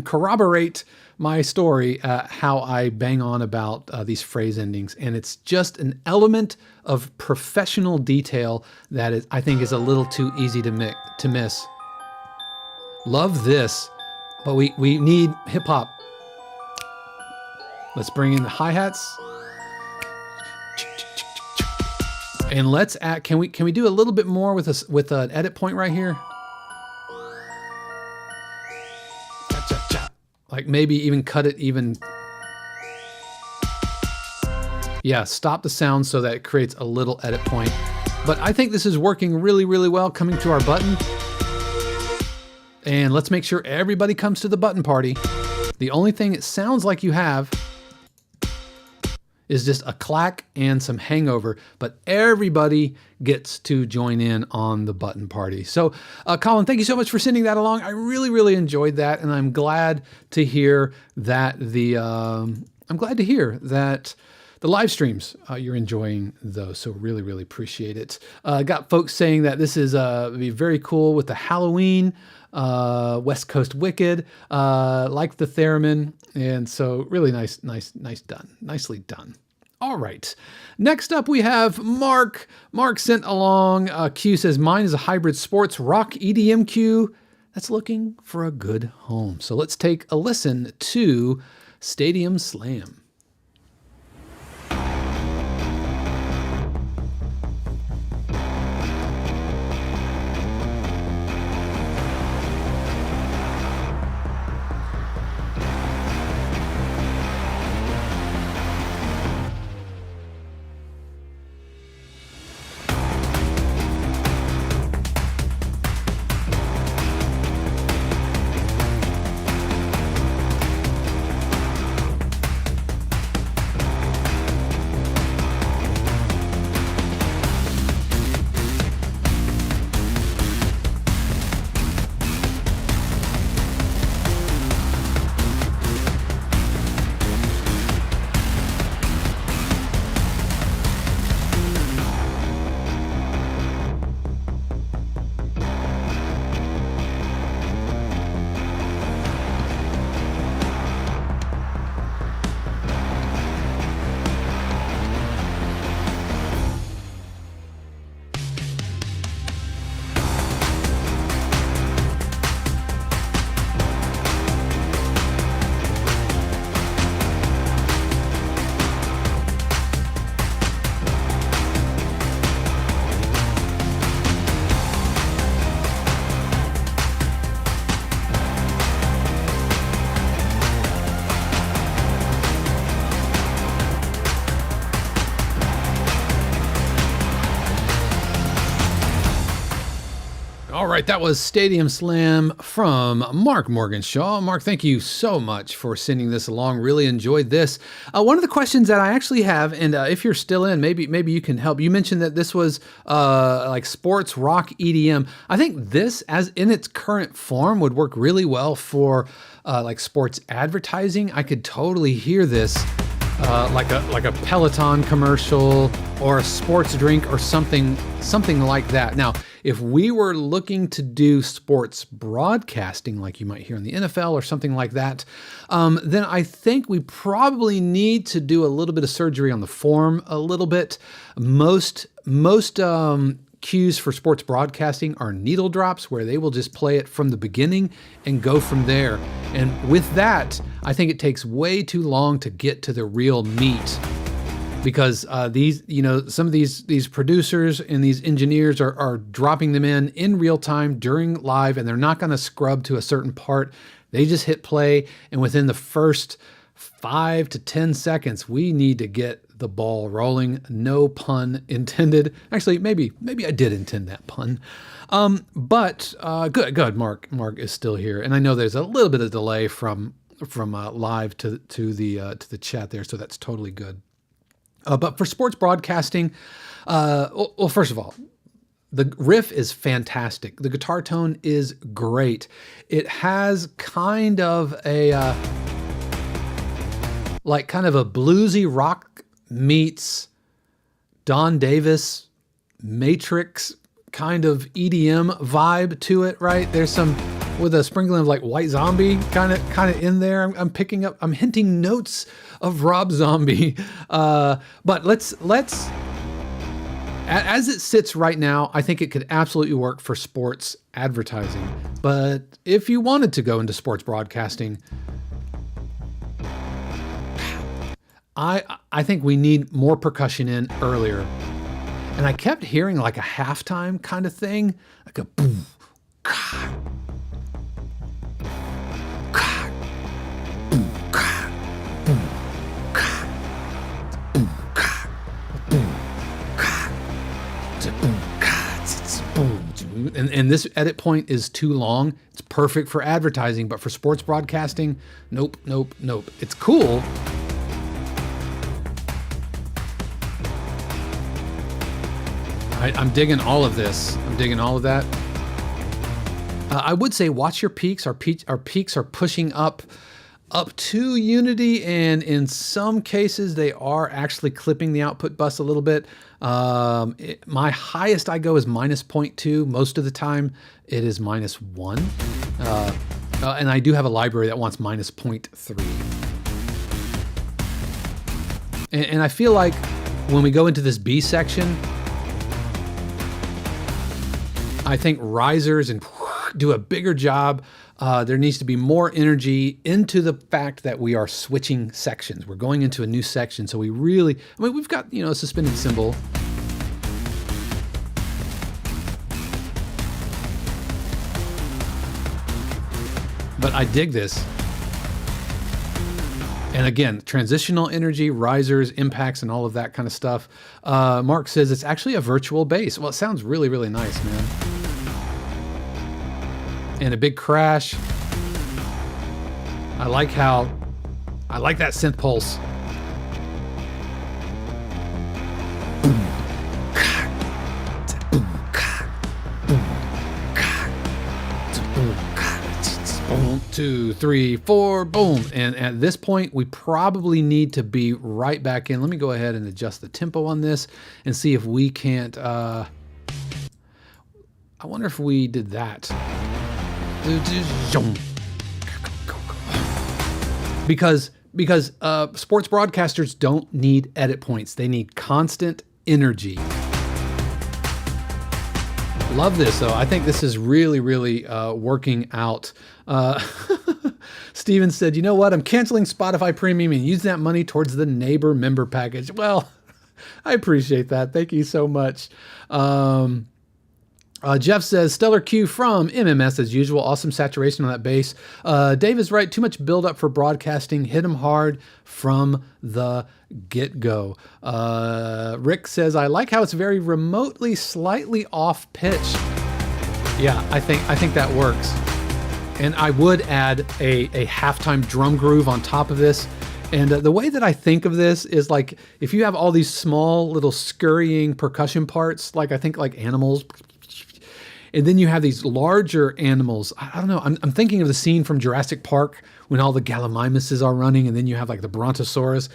corroborate my story, how I bang on about these phrase endings. And it's just an element of professional detail that I think is a little too easy to miss. Love this, but we need hip hop. Let's bring in the hi-hats. And let's add, can we do a little bit more with an edit point right here? Like maybe even cut it even. Yeah, stop the sound so that it creates a little edit point. But I think this is working really, really well coming to our button. And let's make sure everybody comes to the button party. The only thing it sounds like you have is just a clack and some hangover, but everybody gets to join in on the button party. So Colin, thank you so much for sending that along. I really, really enjoyed that. And I'm glad to hear that the live streams, you're enjoying those. So really, really appreciate it. Got folks saying that this is be very cool with the Halloween, West Coast Wicked, like the theremin. And so really nice done. Nicely done. All right. Next up, we have Mark. Mark sent along Q says, mine is a hybrid sports rock EDM cue that's looking for a good home. So let's take a listen to Stadium Slam. All right, that was Stadium Slam from Mark Morganshaw. Mark, thank you so much for sending this along. Really enjoyed this. One of the questions that I actually have, and if you're still in, maybe you can help. You mentioned that this was like sports rock EDM. I think this, as in its current form, would work really well for like sports advertising. I could totally hear this. Like a Peloton commercial or a sports drink or something like that. Now, if we were looking to do sports broadcasting, like you might hear in the NFL or something like that, then I think we probably need to do a little bit of surgery on the form a little bit. Most cues for sports broadcasting are needle drops, where they will just play it from the beginning and go from there. And with that, I think it takes way too long to get to the real meat, because some of these producers and these engineers are dropping them in real time during live, and they're not going to scrub to a certain part. They just hit play, and within the first 5 to 10 seconds, we need to get the ball rolling. No pun intended. Actually, maybe I did intend that pun. But good. Mark is still here, and I know there's a little bit of delay from live to the chat there, so that's totally good. But for sports broadcasting, well, first of all, the riff is fantastic. The guitar tone is great. It has kind of a kind of a bluesy rock meets Don Davis, Matrix kind of EDM vibe to it, right? There's some with a sprinkling of like White Zombie kind of in there. I'm hinting notes of Rob Zombie. But let's as it sits right now, I think it could absolutely work for sports advertising. But if you wanted to go into sports broadcasting, I think we need more percussion in earlier. And I kept hearing like a halftime kind of thing, like a boom, ka, ka, boom, ka, boom, ka, boom, ka, boom, ka, boom, ka, boom. And this edit point is too long. It's perfect for advertising, but for sports broadcasting, nope. It's cool. I'm digging all of this. I'm digging all of that. I would say watch your peaks. Our peaks are pushing up to unity, and in some cases they are actually clipping the output bus a little bit. My highest I go is -0.2. Most of the time it is -1. And I do have a library that wants -0.3. And I feel like when we go into this B section, I think risers and do a bigger job. There needs to be more energy into the fact that we are switching sections. We're going into a new section, so we've got, a suspended cymbal. But I dig this. And again, transitional energy, risers, impacts, and all of that kind of stuff. Mark says it's actually a virtual bass. Well, it sounds really, really nice, man. And a big crash. I like that synth pulse. Boom, 2, 3, 4, boom. And at this point, we probably need to be right back in. Let me go ahead and adjust the tempo on this and see if we can't, I wonder if we did that. Because sports broadcasters don't need edit points. They need constant energy. Love this, though. I think this is really, really working out. Steven said, you know what? I'm canceling Spotify Premium and using that money towards the neighbor member package. Well, I appreciate that. Thank you so much. Jeff says, stellar cue from MMS as usual. Awesome saturation on that bass. Dave is right. Too much build up for broadcasting. Hit him hard from the get-go. Rick says, I like how it's very remotely slightly off pitch. Yeah, I think that works. And I would add a halftime drum groove on top of this. And the way that I think of this is like, if you have all these small little scurrying percussion parts, like I think like animals, and then you have these larger animals. I don't know. I'm thinking of the scene from Jurassic Park when all the gallimimuses are running, and then you have like the brontosaurus.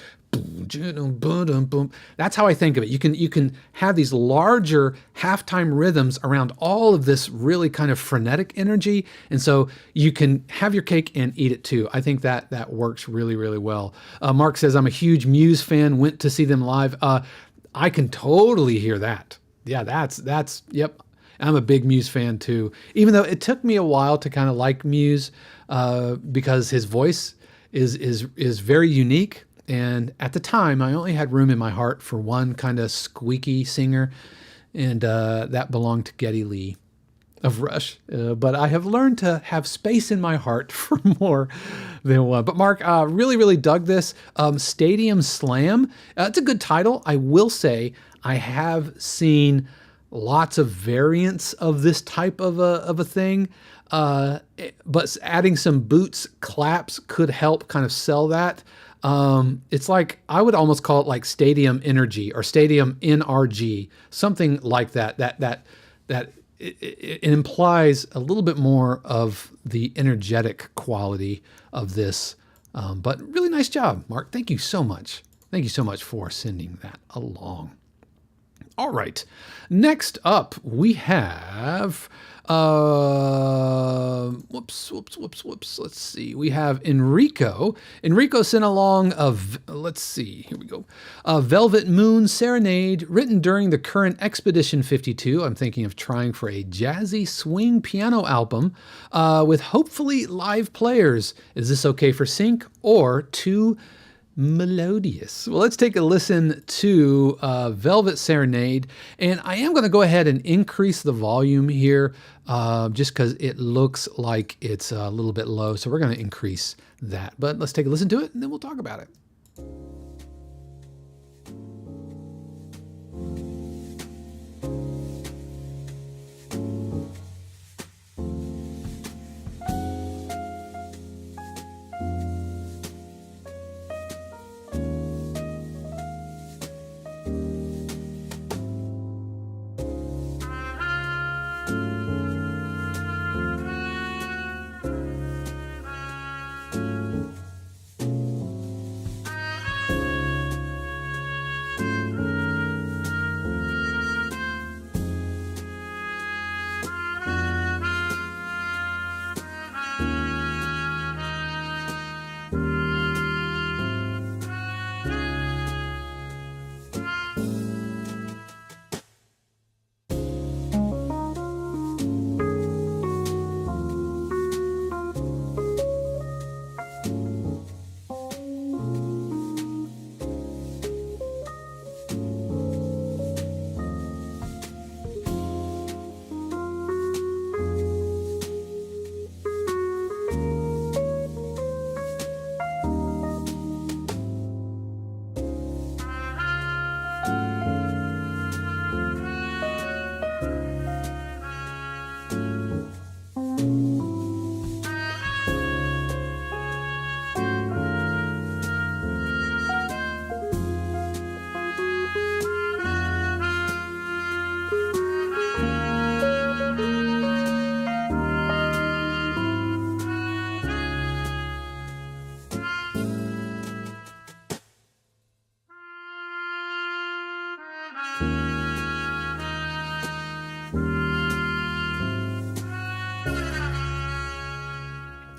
That's how I think of it. You can have these larger halftime rhythms around all of this really kind of frenetic energy, and so you can have your cake and eat it too. I think that works really, really well. Mark says, I'm a huge Muse fan. Went to see them live. I can totally hear that. Yeah, that's yep. I'm a big Muse fan too, even though it took me a while to kind of like Muse because his voice is very unique. And at the time, I only had room in my heart for one kind of squeaky singer, and that belonged to Geddy Lee. of Rush, but I have learned to have space in my heart for more than one. But Mark, really dug this. Stadium Slam. It's a good title. I will say I have seen lots of variants of this type of a thing. But adding some boots claps could help kind of sell that. It's like, I would almost call it like Stadium Energy or Stadium NRG, something like that. It implies a little bit more of the energetic quality of this. But really nice job, Mark. Thank you so much. Thank you so much for sending that along. All right. Next up, we have, whoops. Let's see. We have Enrico. Enrico sent along let's see. Here we go. Velvet Moon Serenade, written during the current Expedition 52. I'm thinking of trying for a jazzy swing piano album with hopefully live players. Is this okay for sync or too melodious? Well, let's take a listen to Velvet Serenade, and I am going to go ahead and increase the volume here just because it looks like it's a little bit low, so we're going to increase that. But let's take a listen to it, and then we'll talk about it.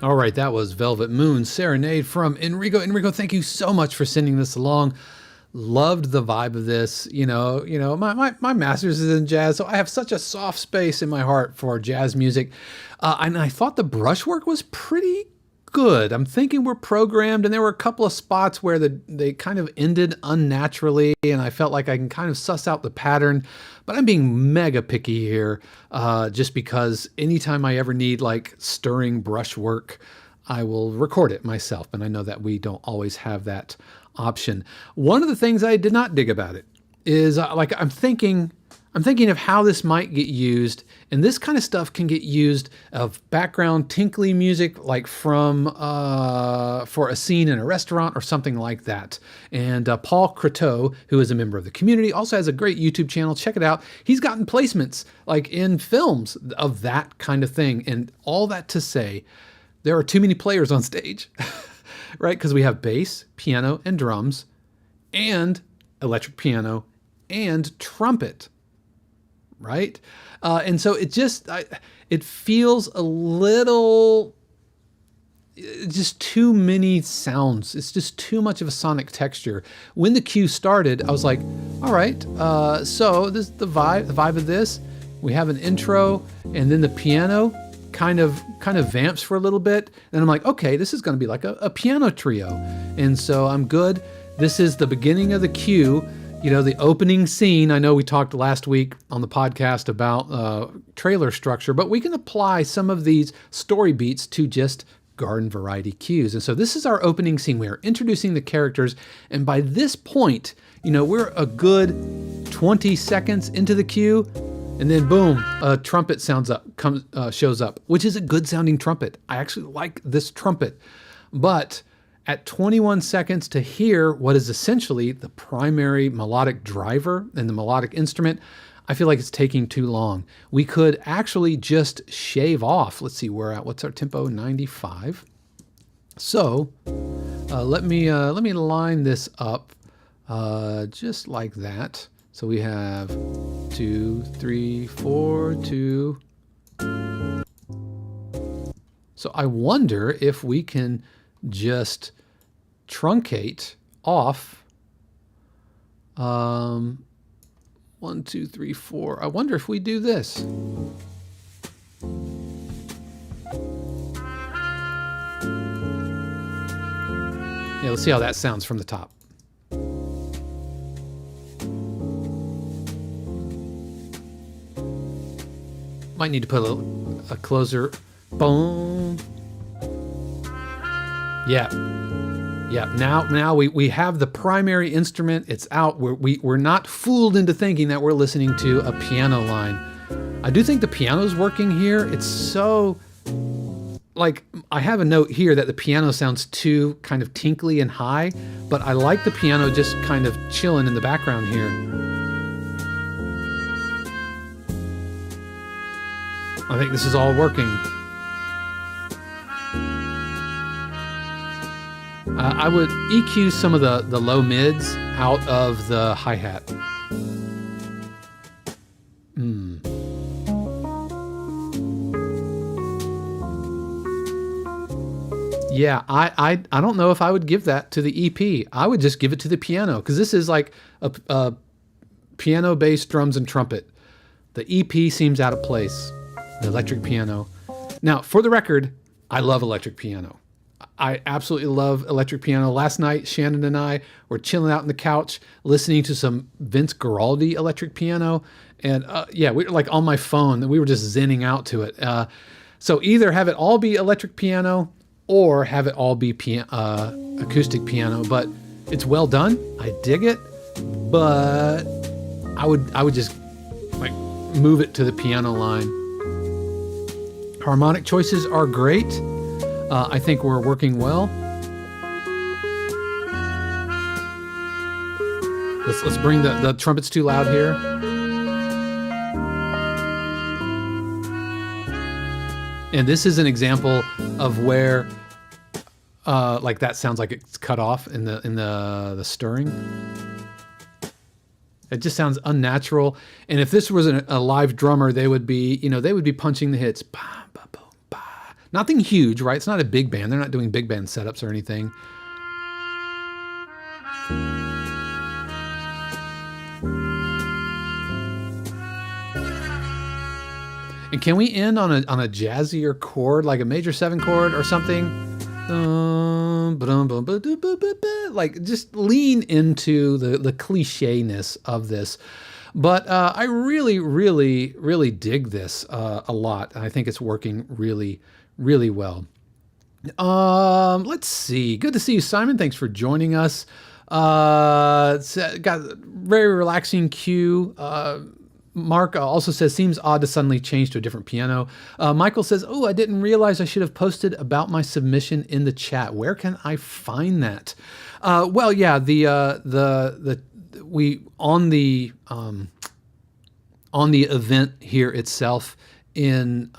All right, that was Velvet Moon Serenade from Enrico. Enrico, thank you so much for sending this along. Loved the vibe of this. My master's is in jazz, so I have such a soft space in my heart for jazz music. And I thought the brushwork was pretty good. I'm thinking we're programmed, and there were a couple of spots where they kind of ended unnaturally, and I felt like I can kind of suss out the pattern. But I'm being mega picky here, just because anytime I ever need like stirring brushwork, I will record it myself. And I know that we don't always have that option. One of the things I did not dig about it is I'm thinking of how this might get used, and this kind of stuff can get used of background tinkly music, like from for a scene in a restaurant or something like that. And Paul Croteau, who is a member of the community, also has a great YouTube channel. Check it out. He's gotten placements like in films of that kind of thing. And all that to say, there are too many players on stage, right? Because we have bass, piano, and drums, and electric piano, and trumpet. Right? And so it feels a little, just too many sounds. It's just too much of a sonic texture. When the cue started, I was like, all right, so this is the vibe of this. We have an intro, and then the piano kind of vamps for a little bit. And I'm like, okay, this is going to be like a piano trio. And so I'm good. This is the beginning of the cue. You know, the opening scene, I know we talked last week on the podcast about trailer structure, but we can apply some of these story beats to just garden variety cues. And so this is our opening scene. We are introducing the characters. And by this point, you know, we're a good 20 seconds into the cue. And then boom, a trumpet shows up, which is a good sounding trumpet. I actually like this trumpet. But at 21 seconds to hear what is essentially the primary melodic driver and the melodic instrument, I feel like it's taking too long. We could actually just shave off. Let's see, we're at, what's our tempo? 95. So let me line this up just like that. So we have 2, 3, 4, 2. So I wonder if we can just truncate off 1, 2, 3, 4. I wonder if we do this. Yeah, let's see how that sounds from the top. Might need to put a closer. Boom. Yeah. Yeah, now we have the primary instrument. It's out. We're not fooled into thinking that we're listening to a piano line. I do think the piano's working here. It's so, like, I have a note here that the piano sounds too kind of tinkly and high, but I like the piano just kind of chilling in the background here. I think this is all working. I would EQ some of the low mids out of the hi-hat. Yeah, I don't know if I would give that to the EP. I would just give it to the piano, because this is like a piano, bass, drums, and trumpet. The EP seems out of place. The electric piano. Now, for the record, I love electric piano. I absolutely love electric piano. Last night, Shannon and I were chilling out on the couch, listening to some Vince Guaraldi electric piano. And yeah, we were like on my phone, we were just zenning out to it. So either have it all be electric piano or have it all be acoustic piano, but it's well done. I dig it, but I would just like move it to the piano line. Harmonic choices are great. I think we're working well. Let's bring the trumpets too loud here. And this is an example of where like that sounds like it's cut off in the stirring. It just sounds unnatural. And if this was a live drummer, they would be punching the hits. Bah, bah, bah, bah. Nothing huge, right? It's not a big band. They're not doing big band setups or anything. And can we end on a jazzier chord, like a major 7 chord or something? Like just lean into the cliche-ness of this. But I really, really, really dig this a lot. I think it's working really, really well. Let's see. Good to see you, Simon. Thanks for joining us. It's got a very relaxing cue. Mark also says, seems odd to suddenly change to a different piano. Michael says, oh, I didn't realize I should have posted about my submission in the chat. Where can I find that? Well, yeah, we on the event here itself in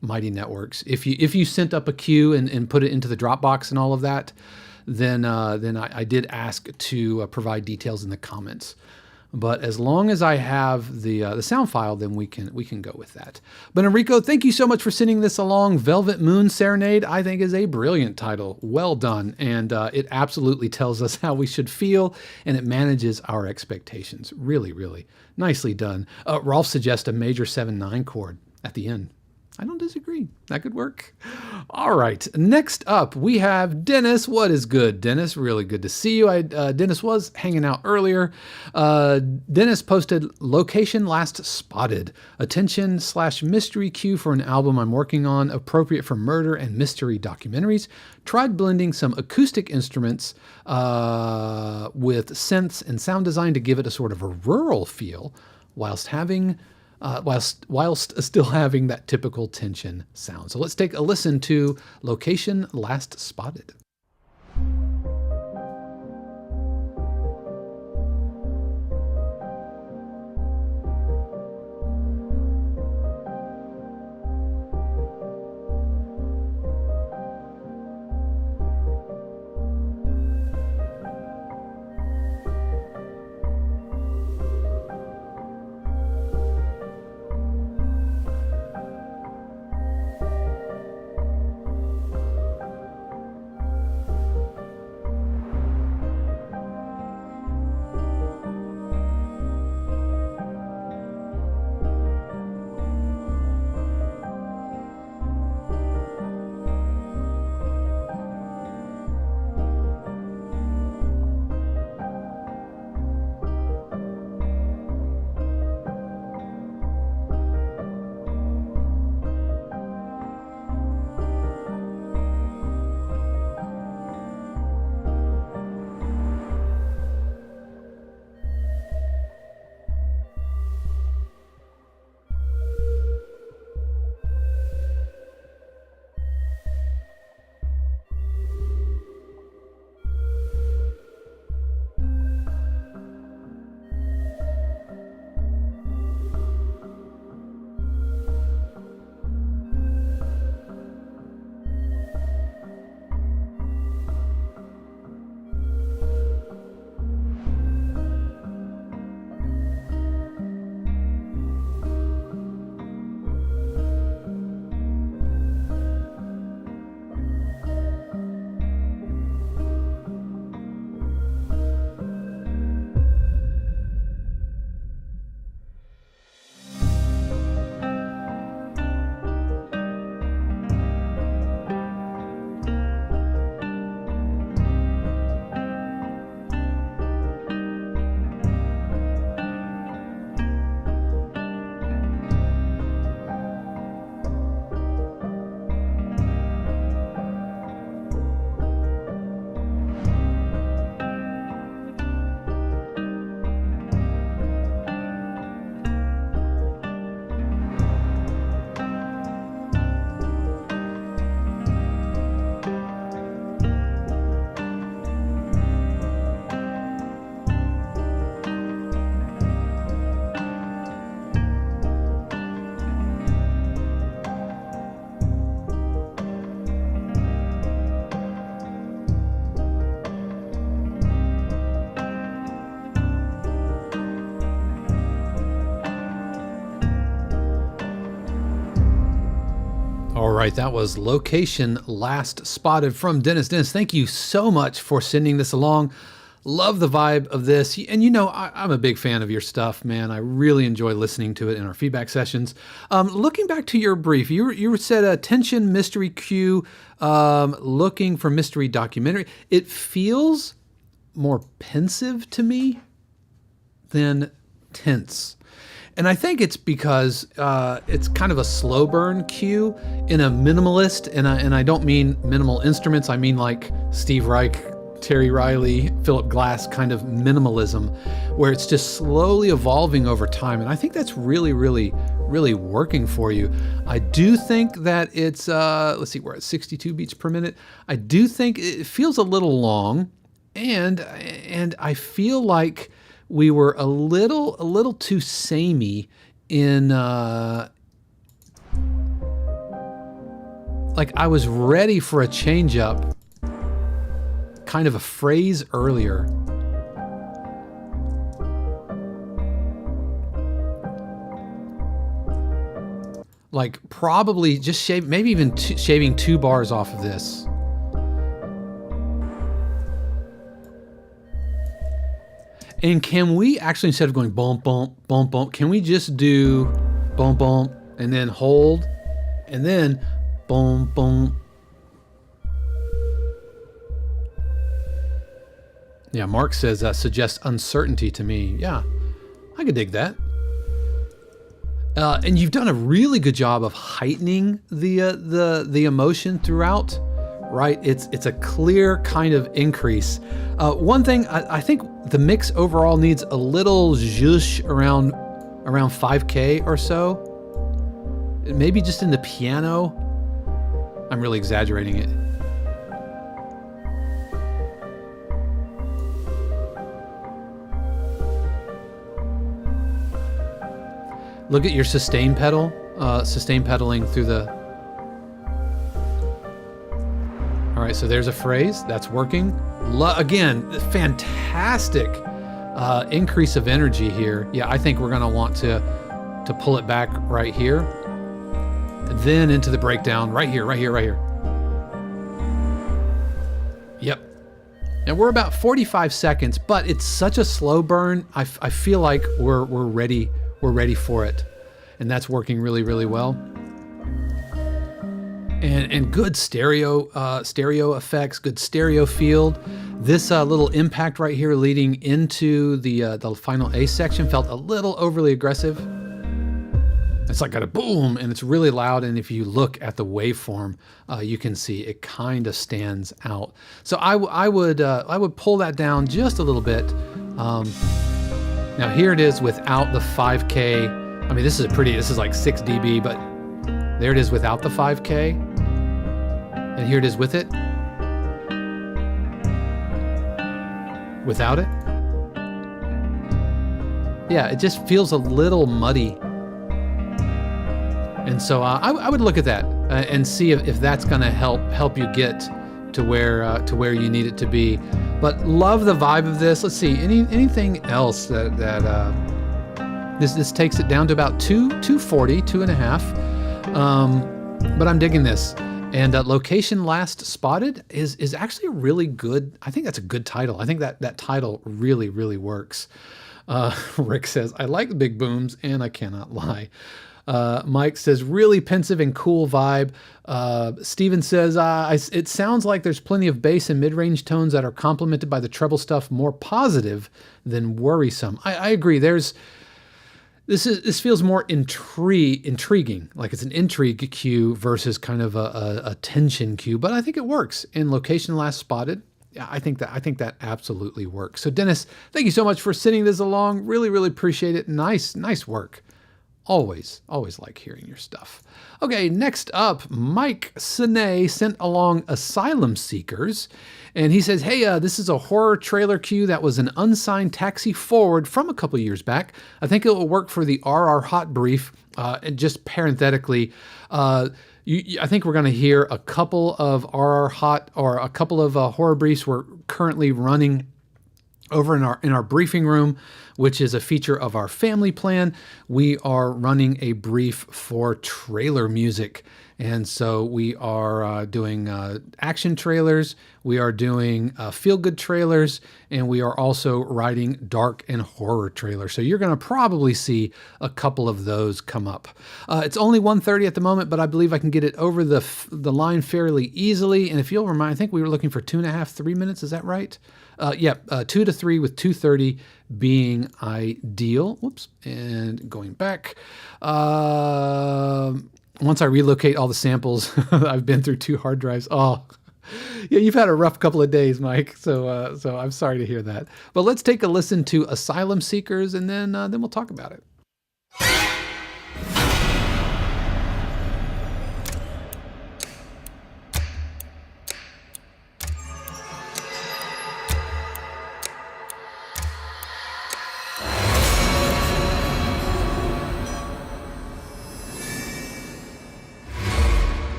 Mighty Networks. If you sent up a cue and put it into the Dropbox and all of that, then I did ask to provide details in the comments. But as long as I have the sound file, then we can go with that. But Enrico, thank you so much for sending this along. Velvet Moon Serenade, I think, is a brilliant title. Well done. And it absolutely tells us how we should feel, and it manages our expectations. Really, really nicely done. Rolf suggests a major 7/9 chord at the end. I don't disagree. That could work. All right. Next up, we have Dennis. What is good, Dennis? Really good to see you. Dennis was hanging out earlier. Dennis posted location last spotted. Attention/mystery cue for an album I'm working on, appropriate for murder and mystery documentaries. Tried blending some acoustic instruments with synths and sound design to give it a sort of a rural feel, whilst still having that typical tension sound. So let's take a listen to Location Last Spotted. All right, that was Location Last Spotted from Dennis. Dennis, thank you so much for sending this along. Love the vibe of this. And you know, I'm a big fan of your stuff, man. I really enjoy listening to it in our feedback sessions. Looking back to your brief, you said attention mystery cue, looking for mystery documentary. It feels more pensive to me than tense. And I think it's because it's kind of a slow burn cue in a minimalist, and I don't mean minimal instruments. I mean like Steve Reich, Terry Riley, Philip Glass kind of minimalism, where it's just slowly evolving over time. And I think that's really, really, really working for you. I do think that it's, let's see, we're at 62 beats per minute. I do think it feels a little long, and I feel like we were a little too samey in, like I was ready for a change up, kind of a phrase earlier. Like probably just maybe even shaving 2 bars off of this. And can we actually, instead of going bump, bump, bump, bump, can we just do bump, bump, and then hold, And then, boom, boom. Yeah, Mark says suggests uncertainty to me. Yeah, I could dig that. And you've done a really good job of heightening the emotion throughout, right? It's a clear kind of increase. One thing I think the mix overall needs a little zhoosh around 5K or so. Maybe just in the piano. I'm really exaggerating it. Look at your sustain pedal, sustain pedaling through the... All right, so there's a phrase that's working. Again, fantastic increase of energy here. Yeah, I think we're gonna want to pull it back right here. Then into the breakdown, right here. Yep. And we're about 45 seconds, but it's such a slow burn. I feel like we're ready for it, and that's working really, really well. And good stereo effects, good stereo field. This little impact right here leading into the final A section felt a little overly aggressive. It's like got a boom, and it's really loud. And if you look at the waveform, you can see it kind of stands out. So I would pull that down just a little bit. Now here it is without the 5K. I mean, this is like 6 dB, but there it is without the 5K. And here it is with it. Without it. Yeah, it just feels a little muddy. And so I would look at that and see if that's going to help you get to where you need it to be. But love the vibe of this. Let's see, anything else that this takes it down to about 240, 2.5. But I'm digging this. And Location Last Spotted is actually a really good. I think that's a good title. I think that title really, really works. Rick says, I like the big booms, and I cannot lie. Mike says, really pensive and cool vibe. Steven says, it sounds like there's plenty of bass and mid-range tones that are complemented by the treble stuff, more positive than worrisome. I agree. This feels more intriguing, like it's an intrigue cue versus kind of a tension cue, but I think it works. In Location Last Spotted, I think that absolutely works. So Dennis, thank you so much for sending this along. Really, really appreciate it. Nice work. Always like hearing your stuff. Okay, next up, Mike Sine sent along Asylum Seekers, and he says, hey, this is a horror trailer cue that was an unsigned taxi forward from a couple years back. I think it will work for the RR Hot brief. And just parenthetically, I think we're going to hear a couple of RR Hot or a couple of horror briefs we're currently running over in our briefing room, which is a feature of our family plan. We are running a brief for trailer music. And so we are doing action trailers, we are doing feel-good trailers, and we are also writing dark and horror trailers. So you're going to probably see a couple of those come up. It's only 1:30 at the moment, but I believe I can get it over the line fairly easily. And if you'll remind, I think we were looking for 2.5, 3 minutes. Is that right? 2 to 3 with 2:30 being ideal. Whoops, and going back. Once I relocate all the samples, I've been through 2 hard drives. Oh, yeah, you've had a rough couple of days, Mike. So I'm sorry to hear that. But let's take a listen to Asylum Seekers, and then we'll talk about it.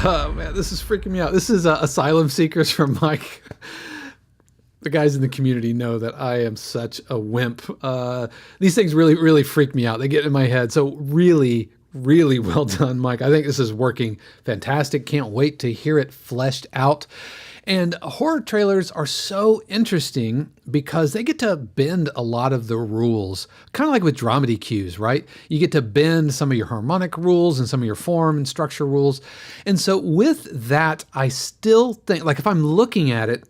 Oh man, this is freaking me out. This is Asylum Seekers from Mike. The guys in the community know that I am such a wimp. These things really, really freak me out. They get in my head. So really, really well done, Mike. I think this is working fantastic. Can't wait to hear it fleshed out. And horror trailers are so interesting because they get to bend a lot of the rules, kind of like with dramedy cues, right? You get to bend some of your harmonic rules and some of your form and structure rules. And so with that, I still think, like if I'm looking at it,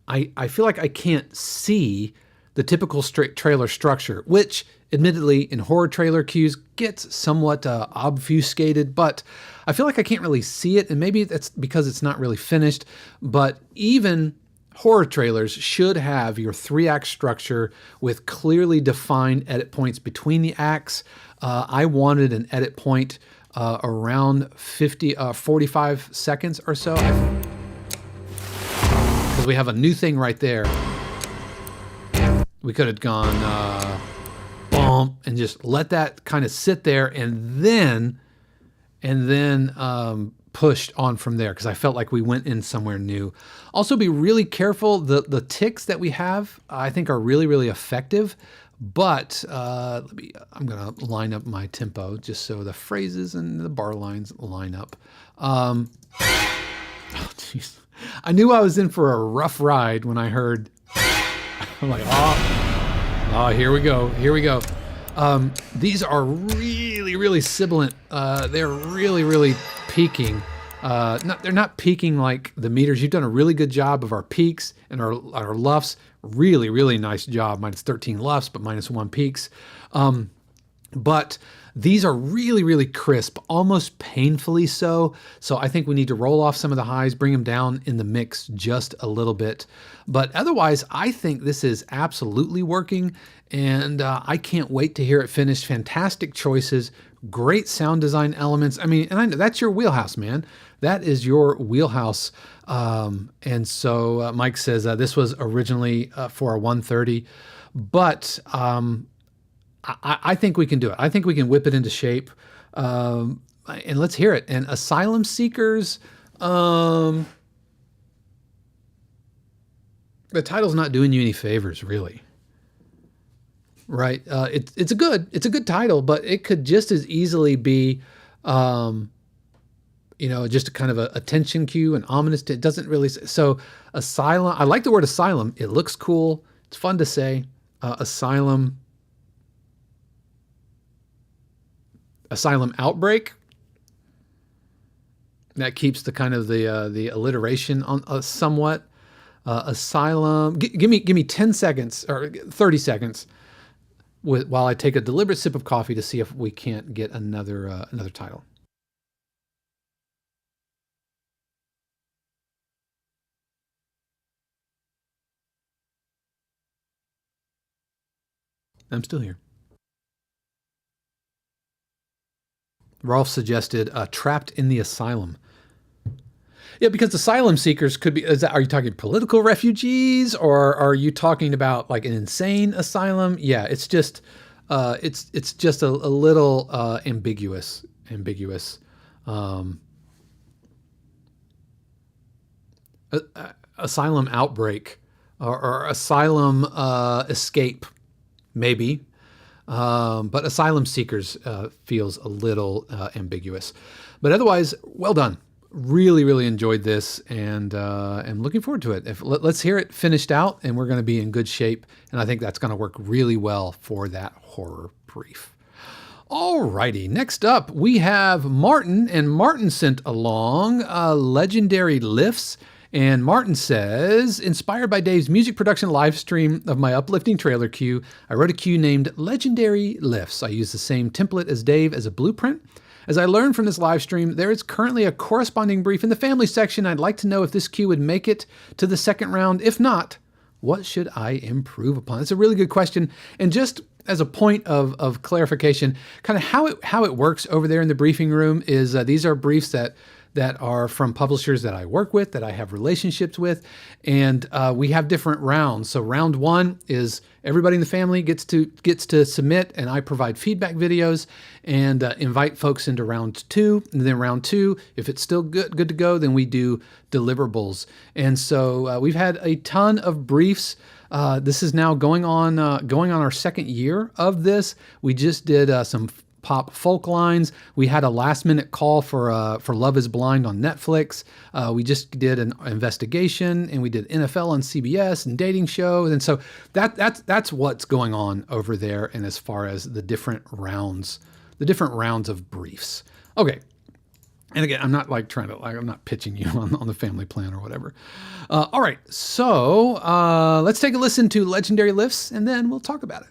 I feel like I can't see the typical trailer structure, which admittedly in horror trailer cues gets somewhat obfuscated, but I feel like I can't really see it, and maybe that's because it's not really finished, but even horror trailers should have your 3-act structure with clearly defined edit points between the acts. I wanted an edit point around 45 seconds or so. Because we have a new thing right there. We could have gone boom and just let that kind of sit there and then pushed on from there because I felt like we went in somewhere new. Also be really careful. The ticks that we have I think are really, really effective, but I'm gonna line up my tempo just so the phrases and the bar lines line up. Oh jeez. I knew I was in for a rough ride when I heard, I'm like, oh, here we go. These are really, really sibilant. They're really, really peaking. They're not peaking like the meters. You've done a really good job of our peaks and our luffs. Really, really nice job. Minus 13 luffs, but minus 1 peaks. But these are really, really crisp, almost painfully so. So I think we need to roll off some of the highs, bring them down in the mix just a little bit. But otherwise, I think this is absolutely working, and I can't wait to hear it finished. Fantastic choices, great sound design elements. I mean, and I know that's your wheelhouse, man. That is your wheelhouse. And so Mike says this was originally for a 130, but I think we can do it. I think we can whip it into shape. And let's hear it. And Asylum Seekers, the title's not doing you any favors, really. Right? It's a good title, but it could just as easily be, just a kind of a tension cue, an ominous. It doesn't really. So Asylum. I like the word Asylum. It looks cool. It's fun to say. Asylum Outbreak. That keeps the kind of the alliteration on somewhat. Asylum. Give me 10 seconds or 30 seconds while I take a deliberate sip of coffee to see if we can't get another title. I'm still here. Rolf suggested Trapped in the Asylum. Yeah, because asylum seekers could be, are you talking political refugees or are you talking about like an insane asylum? Yeah, it's just a little ambiguous. Asylum outbreak or asylum escape, maybe. But asylum seekers feels a little ambiguous. But otherwise, well done. Really, really enjoyed this, and I'm looking forward to it. Let's hear it finished out, and we're going to be in good shape. And I think that's going to work really well for that horror brief. Alrighty, next up we have Martin, and Martin sent along Legendary Lifts. And Martin says, inspired by Dave's music production live stream of my uplifting trailer cue, I wrote a cue named Legendary Lifts. I used the same template as Dave as a blueprint. As I learned from this live stream, there is currently a corresponding brief in the family section. I'd like to know if this cue would make it to the second round. If not, what should I improve upon? It's a really good question. And just as a point of clarification, kind of how it works over there in the briefing room is these are briefs that that are from publishers that I work with, that I have relationships with, and we have different rounds. So round 1 is everybody in the family gets to submit, and I provide feedback videos and invite folks into round 2. And then round 2, if it's still good to go, then we do deliverables. And so we've had a ton of briefs. This is now going on our second year of this. We just did some pop folk lines. We had a last minute call for Love is Blind on Netflix. We just did an investigation, and we did NFL on CBS and dating show. And so that's what's going on over there. And as far as the different rounds of briefs. Okay. And again, I'm not I'm not pitching you on the family plan or whatever. All right. So let's take a listen to Legendary Lifts, and then we'll talk about it.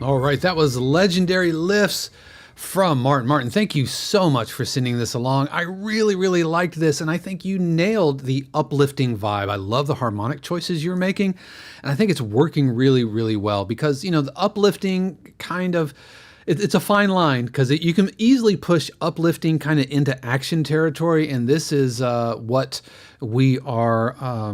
All right, that was Legendary Lifts from Martin. Martin, thank you so much for sending this along. I really, really liked this, and I think you nailed the uplifting vibe. I love the harmonic choices you're making, and I think it's working really, really well because, you know, the uplifting kind of, it's a fine line because you can easily push uplifting kind of into action territory, and this is what we are...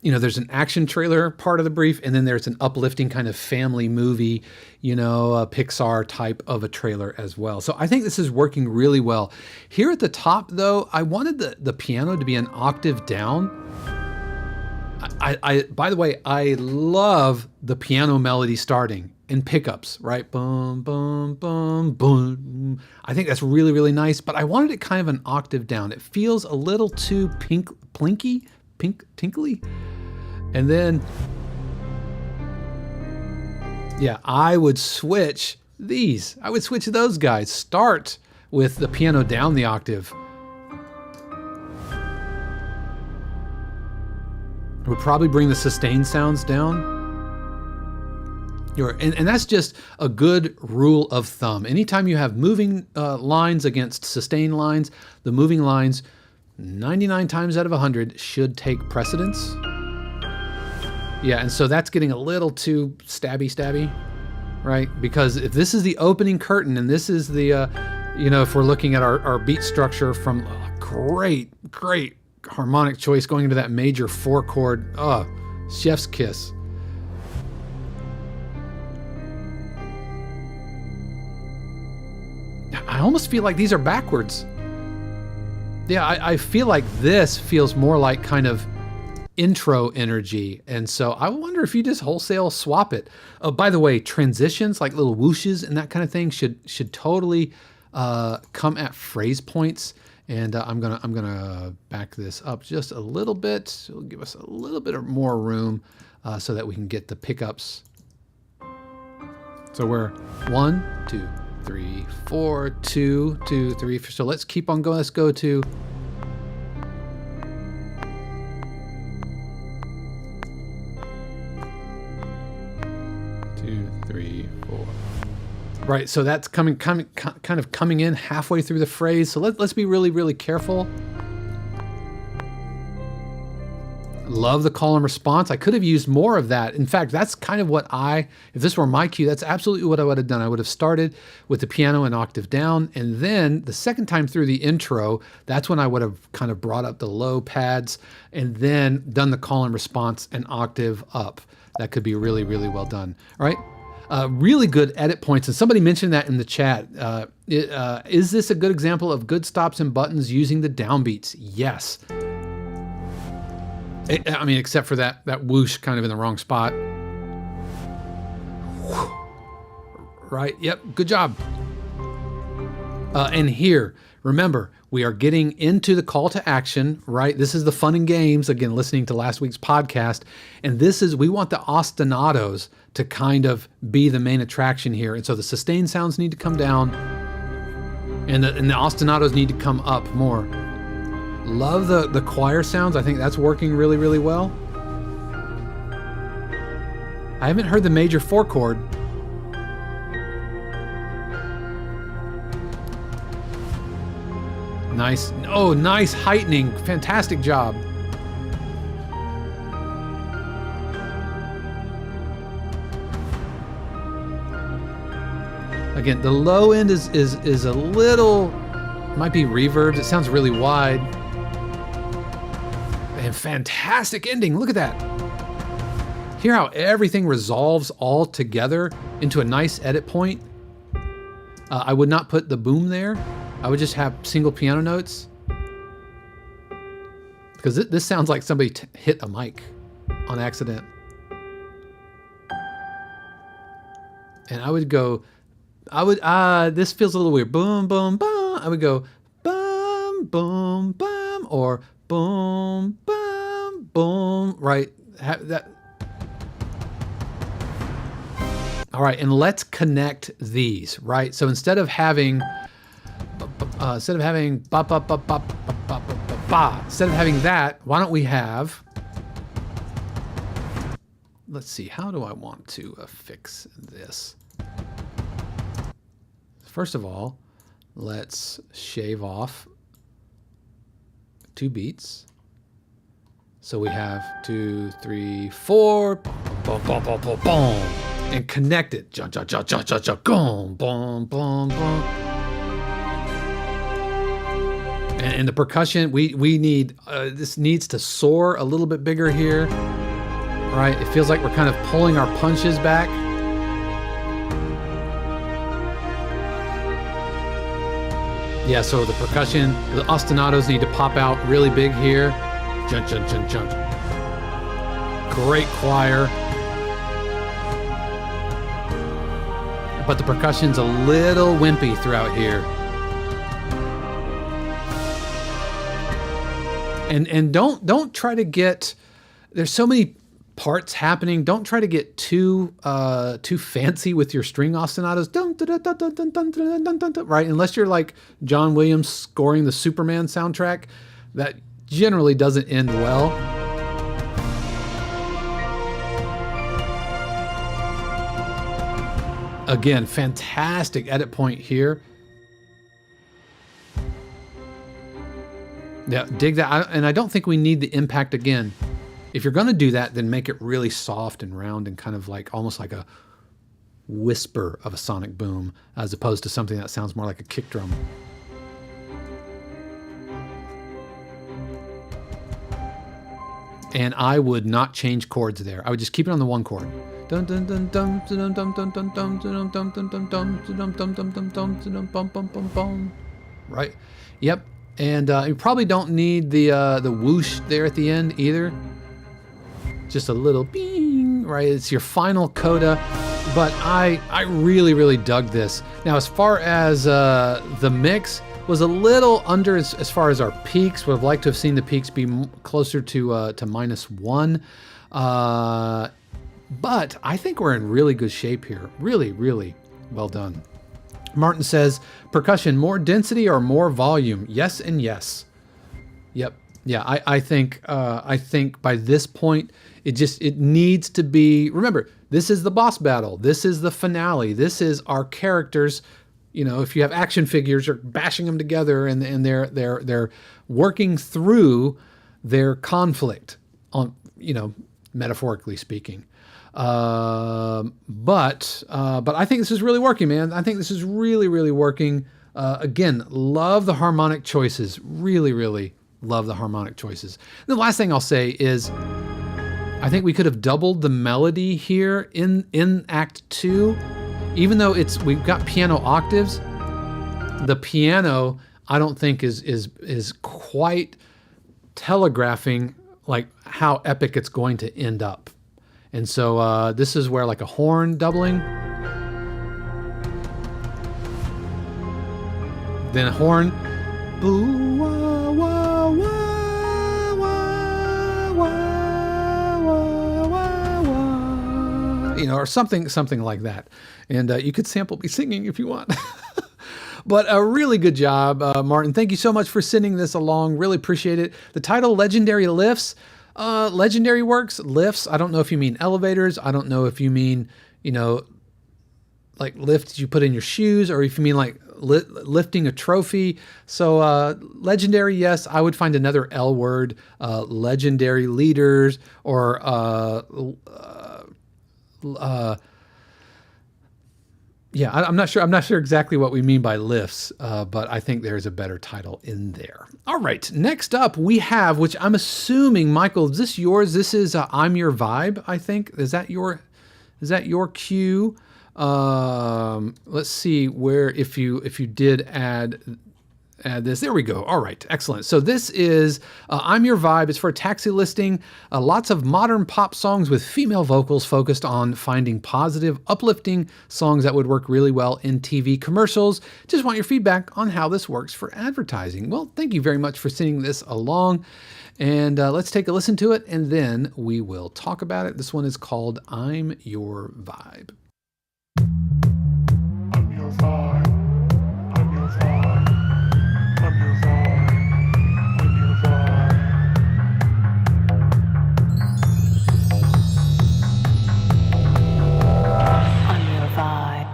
you know, there's an action trailer part of the brief, and then there's an uplifting kind of family movie, you know, a Pixar type of a trailer as well. So I think this is working really well. Here at the top, though, I wanted the piano to be an octave down. I by the way, I love the piano melody starting and pickups, right? Boom, boom, boom, boom. I think that's really, really nice, but I wanted it kind of an octave down. It feels a little too tinkly. And then, yeah, I would switch these. I would switch those guys. Start with the piano down the octave. I would probably bring the sustain sounds down. And that's just a good rule of thumb. Anytime you have moving lines against sustain lines, the moving lines 99 times out of 100 should take precedence. Yeah, and so that's getting a little too stabby, right? Because if this is the opening curtain and this is the, you know, if we're looking at our beat structure from great harmonic choice going into that major 4 chord, chef's kiss. I almost feel like these are backwards. Yeah, I feel like this feels more like kind of intro energy. And so I wonder if you just wholesale swap it. Oh, by the way, transitions, like little whooshes and that kind of thing should totally come at phrase points. And I'm gonna back this up just a little bit. It'll give us a little bit of more room so that we can get the pickups. So we're 1, 2, 3, 4, 2, 2, 3. So let's keep on going. Let's go to 2, 3, 4. Right, so that's kind of coming in halfway through the phrase. So let's be really, really careful. Love the call and response. I could have used more of that. In fact, that's kind of what if this were my cue, that's absolutely what I would have done. I would have started with the piano an octave down, and then the second time through the intro, that's when I would have kind of brought up the low pads and then done the call and response an octave up. That could be really, really well done. All right. Really good edit points. And somebody mentioned that in the chat. Is this a good example of good stops and buttons using the downbeats? Yes. I mean, except for that whoosh kind of in the wrong spot. Right. Yep. Good job. And here, remember, we are getting into the call to action, right? This is the fun and games, again, listening to last week's podcast. And we want the ostinatos to kind of be the main attraction here. And so the sustained sounds need to come down and the ostinatos need to come up more. Love the choir sounds. I think that's working really, really well. I haven't heard the major 4 chord. Nice. Oh, nice heightening. Fantastic job. Again, the low end is a little, might be reverbed. It sounds really wide. And fantastic ending. Look at that. Hear how everything resolves all together into a nice edit point. I would not put the boom there. I would just have single piano notes. Because this sounds like somebody hit a mic on accident. And I would go, this feels a little weird. Boom, boom, boom. I would go, boom, boom, boom, or boom, boom, boom, right? All right, and let's connect these, right? So instead of having ba ba ba ba ba ba ba, instead of having that, why don't we have? Let's see. How do I want to fix this? First of all, let's shave off 2 beats. So we have 2, 3, 4, boom, boom, boom, boom, boom, and connect it. Ja, ja, ja, ja, ja, ja, boom, boom, boom, boom. And the percussion, we need, this needs to soar a little bit bigger here, right? It feels like we're kind of pulling our punches back. Yeah, so the percussion, the ostinatos need to pop out really big here. Jump, jump, jump, jump. Great choir. But the percussion's a little wimpy throughout here. And don't try to get, there's so many parts happening. Don't try to get too fancy with your string ostinatos. Right? Unless you're like John Williams scoring the Superman soundtrack, that generally doesn't end well. Again, fantastic edit point here. Yeah, dig that. And I don't think we need the impact again. If you're going to do that, then make it really soft and round and kind of like almost like a whisper of a sonic boom, as opposed to something that sounds more like a kick drum. And I would not change chords there. I would just keep it on the 1 chord. Dun dun dun dun dun dun dun dun dun dun dun dun dun dun dun dun dun dun dun bum bum bum bum. Right. Yep. And you probably don't need the whoosh there at the end either. Just a little bing, right? It's your final coda. But I really dug this. Now, as far as the mix was a little under as far as our peaks. Would have liked to have seen the peaks be closer to -1. But I think we're in really good shape here. Really well done. Martin says, percussion, more density or more volume? Yes and yes. Yep. Yeah, I think by this point, it needs to be, remember, this is the boss battle. This is the finale. This is our characters. You know, if you have action figures, you're bashing them together and they're working through their conflict on, you know, metaphorically speaking. But I think this is really working, man. I think this is really working. Again, love the harmonic choices. Really love the harmonic choices. And the last thing I'll say is, I think we could have doubled the melody here in Act 2. Even though we've got piano octaves, the piano I don't think is quite telegraphing like how epic it's going to end up. And so this is where like a horn doubling, then a horn, boo, wah, wah, wah, wah, wah, wah, wah, wah, you know, or something like that. And you could sample me singing if you want. But a really good job, Martin. Thank you so much for sending this along. Really appreciate it. The title, Legendary Lifts. Legendary works, lifts. I don't know if you mean elevators. I don't know if you mean, you know, like lifts you put in your shoes, or if you mean like lifting a trophy. So legendary, yes. I would find another L word, legendary leaders, or yeah, I'm not sure. I'm not sure exactly what we mean by lifts, but I think there's a better title in there. All right, next up we have, which I'm assuming, Michael, is this yours? This is "I'm Your Vibe." I think is that your cue? Let's see where if you did add this. There we go. All right, excellent. So this is I'm Your Vibe. It's for a taxi listing. Lots of modern pop songs with female vocals focused on finding positive, uplifting songs that would work really well in TV commercials. Just want your feedback on how this works for advertising. Well, thank you very much for sending this along. And let's take a listen to it, and then we will talk about it. This one is called I'm Your Vibe. I'm your vibe. I'm your vibe. I'm your vibe. I'm your vibe. I'm your vibe.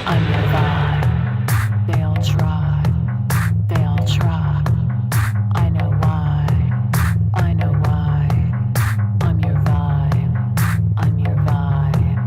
I'm your vibe. They all try. They all try. I know why. I know why. I'm your vibe. I'm your vibe.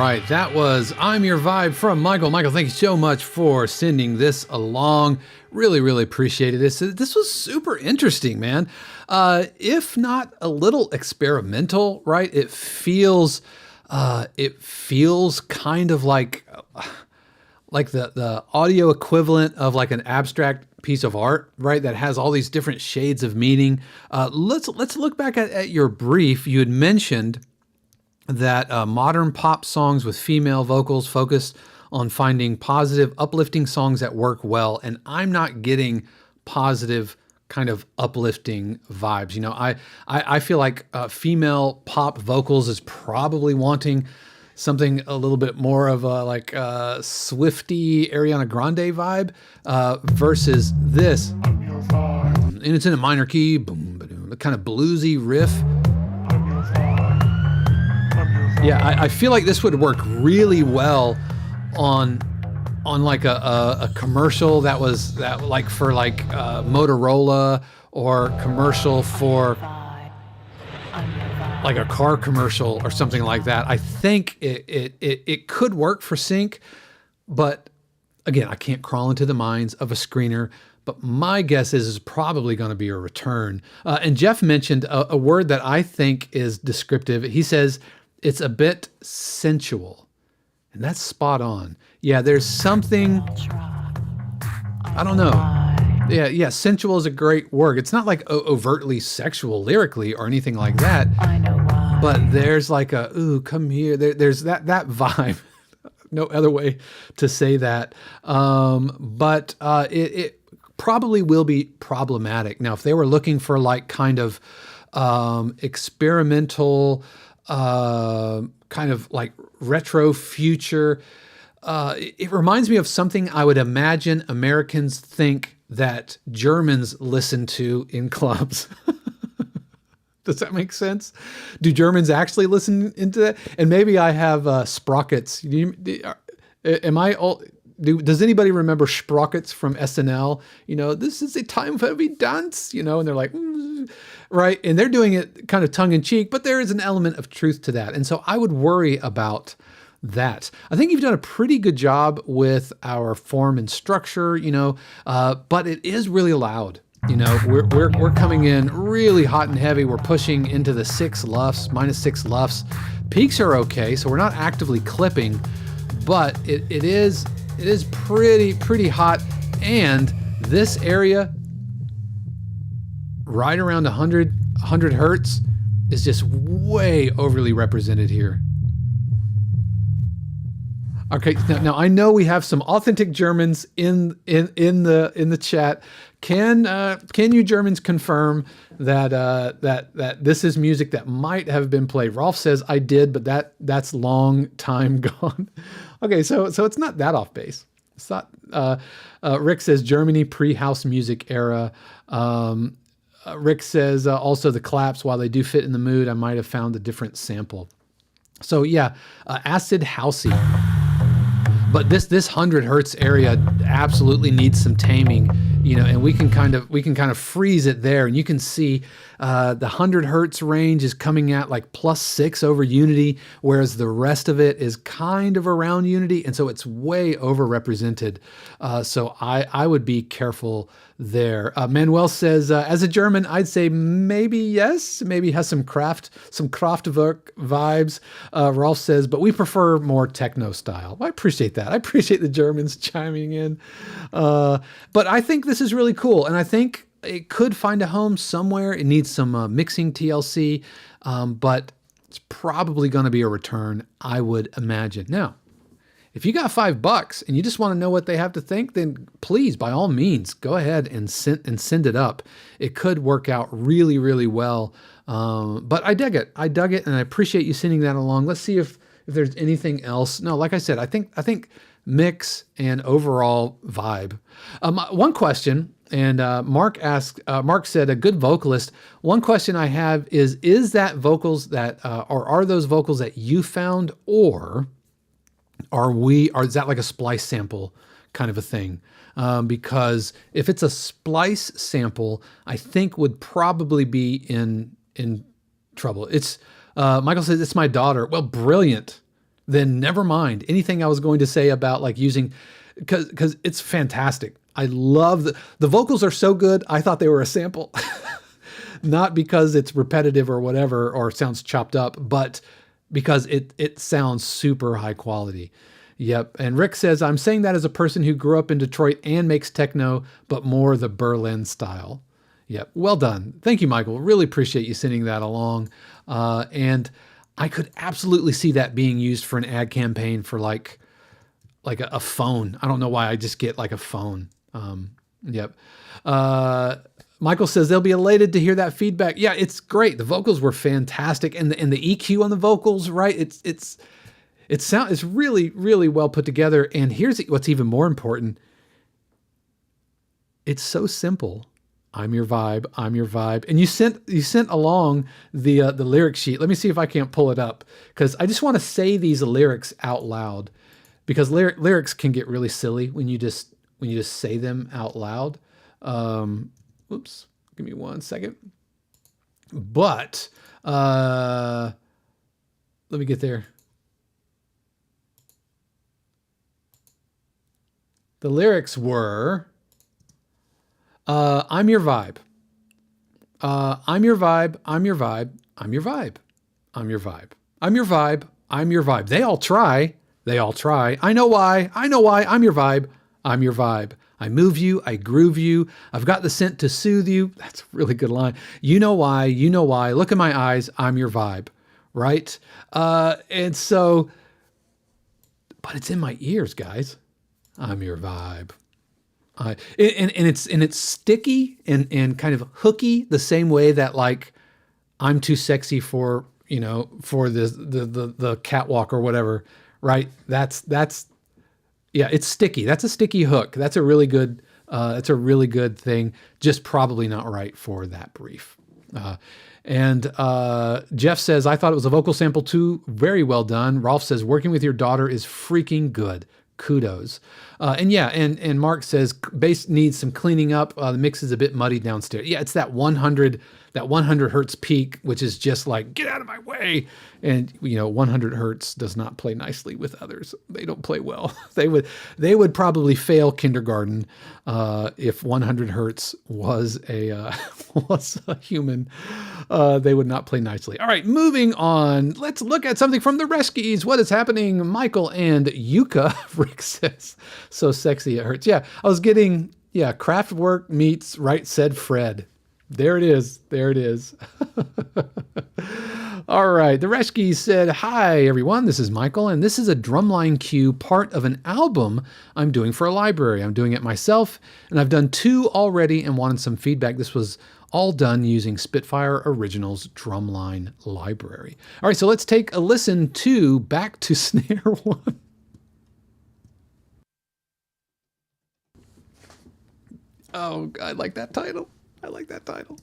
right, that was I'm Your Vibe from Michael. Michael, thank you so much for sending this along. Really, really appreciated this. This was super interesting, man. If not a little experimental, right? It feels kind of like the audio equivalent of like an abstract piece of art, right? That has all these different shades of meaning. Let's look back at your brief. You had mentioned that modern pop songs with female vocals focus on finding positive, uplifting songs that work well. And I'm not getting positive kind of uplifting vibes. You know, I feel like female pop vocals is probably wanting something a little bit more of a like Swifty Ariana Grande vibe versus this. And it's in a minor key, boom, boom, the kind of bluesy riff. Yeah, I feel like this would work really well on like a commercial that like for like Motorola, or commercial for like a car commercial or something like that. I think it could work for sync, but again, I can't crawl into the minds of a screener. But my guess is it's probably going to be a return. And Jeff mentioned a word that I think is descriptive. He says it's a bit sensual, and that's spot on. Yeah, there's something, I don't know. Yeah, sensual is a great word. It's not like overtly sexual lyrically or anything like that, but there's like a, ooh, come here. There's that vibe. No other way to say that. But it probably will be problematic. Now, if they were looking for like kind of experimental, kind of like retro future, it reminds me of something I would imagine Americans think that Germans listen to in clubs. Does that make sense? Do Germans actually listen into that? And maybe I have sprockets. Does anybody remember sprockets from SNL? You know, this is a time for we dance, you know, and they're like, right? And they're doing it kind of tongue in cheek, but there is an element of truth to that. And so I would worry about that. I think you've done a pretty good job with our form and structure, you know, but it is really loud. You know, we're coming in really hot and heavy. We're pushing into the minus six lufs. Peaks are okay, so we're not actively clipping, but it is pretty hot. And this area, right around 100 hertz, is just way overly represented here. Okay, now I know we have some authentic Germans in the chat. Can you Germans confirm that this is music that might have been played? Rolf says I did, but that's long time gone. Okay, so it's not that off base. It's not. Rick says Germany pre-house music era. Rick says also the claps, while they do fit in the mood, I might have found a different sample. So yeah, acid housey. But this 100 hertz area absolutely needs some taming, you know, and we can kind of freeze it there, and you can see the 100 hertz range is coming at like +6 over unity, whereas the rest of it is kind of around unity, and so it's way overrepresented. So I would be careful there. Manuel says, as a German, I'd say maybe yes, maybe has some Kraftwerk vibes. Rolf says, but we prefer more techno style. Well, I appreciate that. I appreciate the Germans chiming in. But I think this is really cool, and I think it could find a home somewhere. It needs some mixing TLC, but it's probably going to be a return, I would imagine. Now, if you got $5 and you just want to know what they have to think, then please, by all means, go ahead and send it up. It could work out really, really well. But I dug it, and I appreciate you sending that along. Let's see if there's anything else. No, like I said, I think mix and overall vibe. One question, and Mark said, a good vocalist. One question I have is that vocals that, or are those vocals that you found, or is that like a splice sample kind of a thing? Because if it's a splice sample, I think would probably be in trouble. It's Michael says it's my daughter. Well, brilliant. then never mind anything I was going to say about like using, because it's fantastic. I love the vocals are so good. I thought they were a sample, not because it's repetitive or whatever, or sounds chopped up, but because it sounds super high quality. Yep. And Rick says, I'm saying that as a person who grew up in Detroit and makes techno, but more the Berlin style. Yep. Well done. Thank you, Michael. Really appreciate you sending that along. And I could absolutely see that being used for an ad campaign for like a phone. I don't know why I just get like a phone. Yep. Michael says they'll be elated to hear that feedback. Yeah, it's great. The vocals were fantastic. And the EQ on the vocals, right? It's really, really well put together. And here's what's even more important. It's so simple. I'm your vibe. I'm your vibe. And you sent along the lyric sheet. Let me see if I can't pull it up, because I just want to say these lyrics out loud, because lyrics can get really silly when you just say them out loud. Oops, give me 1 second. But let me get there. The lyrics were, I'm your vibe. I'm your vibe. I'm your vibe. I'm your vibe. I'm your vibe. I'm your vibe. I'm your vibe. They all try. They all try. I know why. I know why. I'm your vibe. I'm your vibe. I move you. I groove you. I've got the scent to soothe you. That's a really good line. You know why. You know why. Look in my eyes. I'm your vibe. Right? And so, but it's in my ears, guys. I'm your vibe. And it's sticky and kind of hooky, the same way that like I'm too sexy for the catwalk or whatever, right? That's yeah, it's sticky. That's a sticky hook. That's a really good thing. Just probably not right for that brief. And Jeff says, I thought it was a vocal sample too. Very well done. Rolf says, working with your daughter is freaking good. Kudos. And Mark says bass needs some cleaning up. The mix is a bit muddy downstairs. Yeah, it's that 100 hertz peak, which is just like, get out of my way. And 100 hertz does not play nicely with others. They don't play well. They would probably fail kindergarten if 100 hertz was a human. They would not play nicely. All right, moving on. Let's look at something from the Reskies. What is happening? Michael and Yuka, Rick says. So sexy it hurts. Yeah, I was getting, Kraftwerk meets Right Said Fred. There it is. There it is. All right. The Reskies said, hi, everyone. This is Michael, and this is a drumline cue, part of an album I'm doing for a library. I'm doing it myself, and I've done 2 already and wanted some feedback. This was all done using Spitfire Originals Drumline Library. All right, so let's take a listen to Back to Snare 1. Oh, I like that title. I like that title.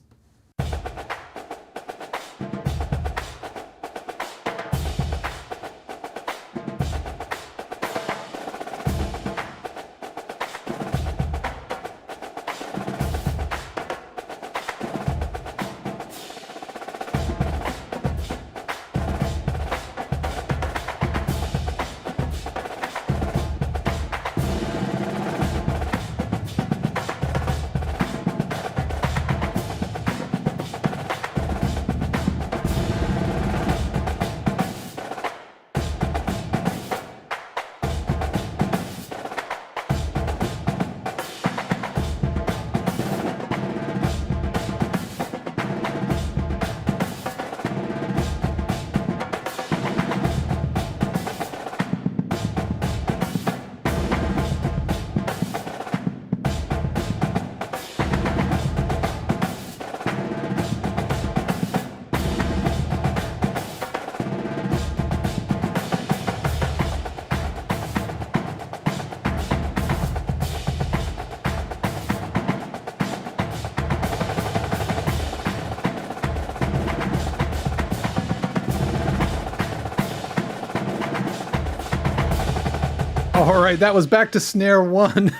All right, that was Back to Snare 1.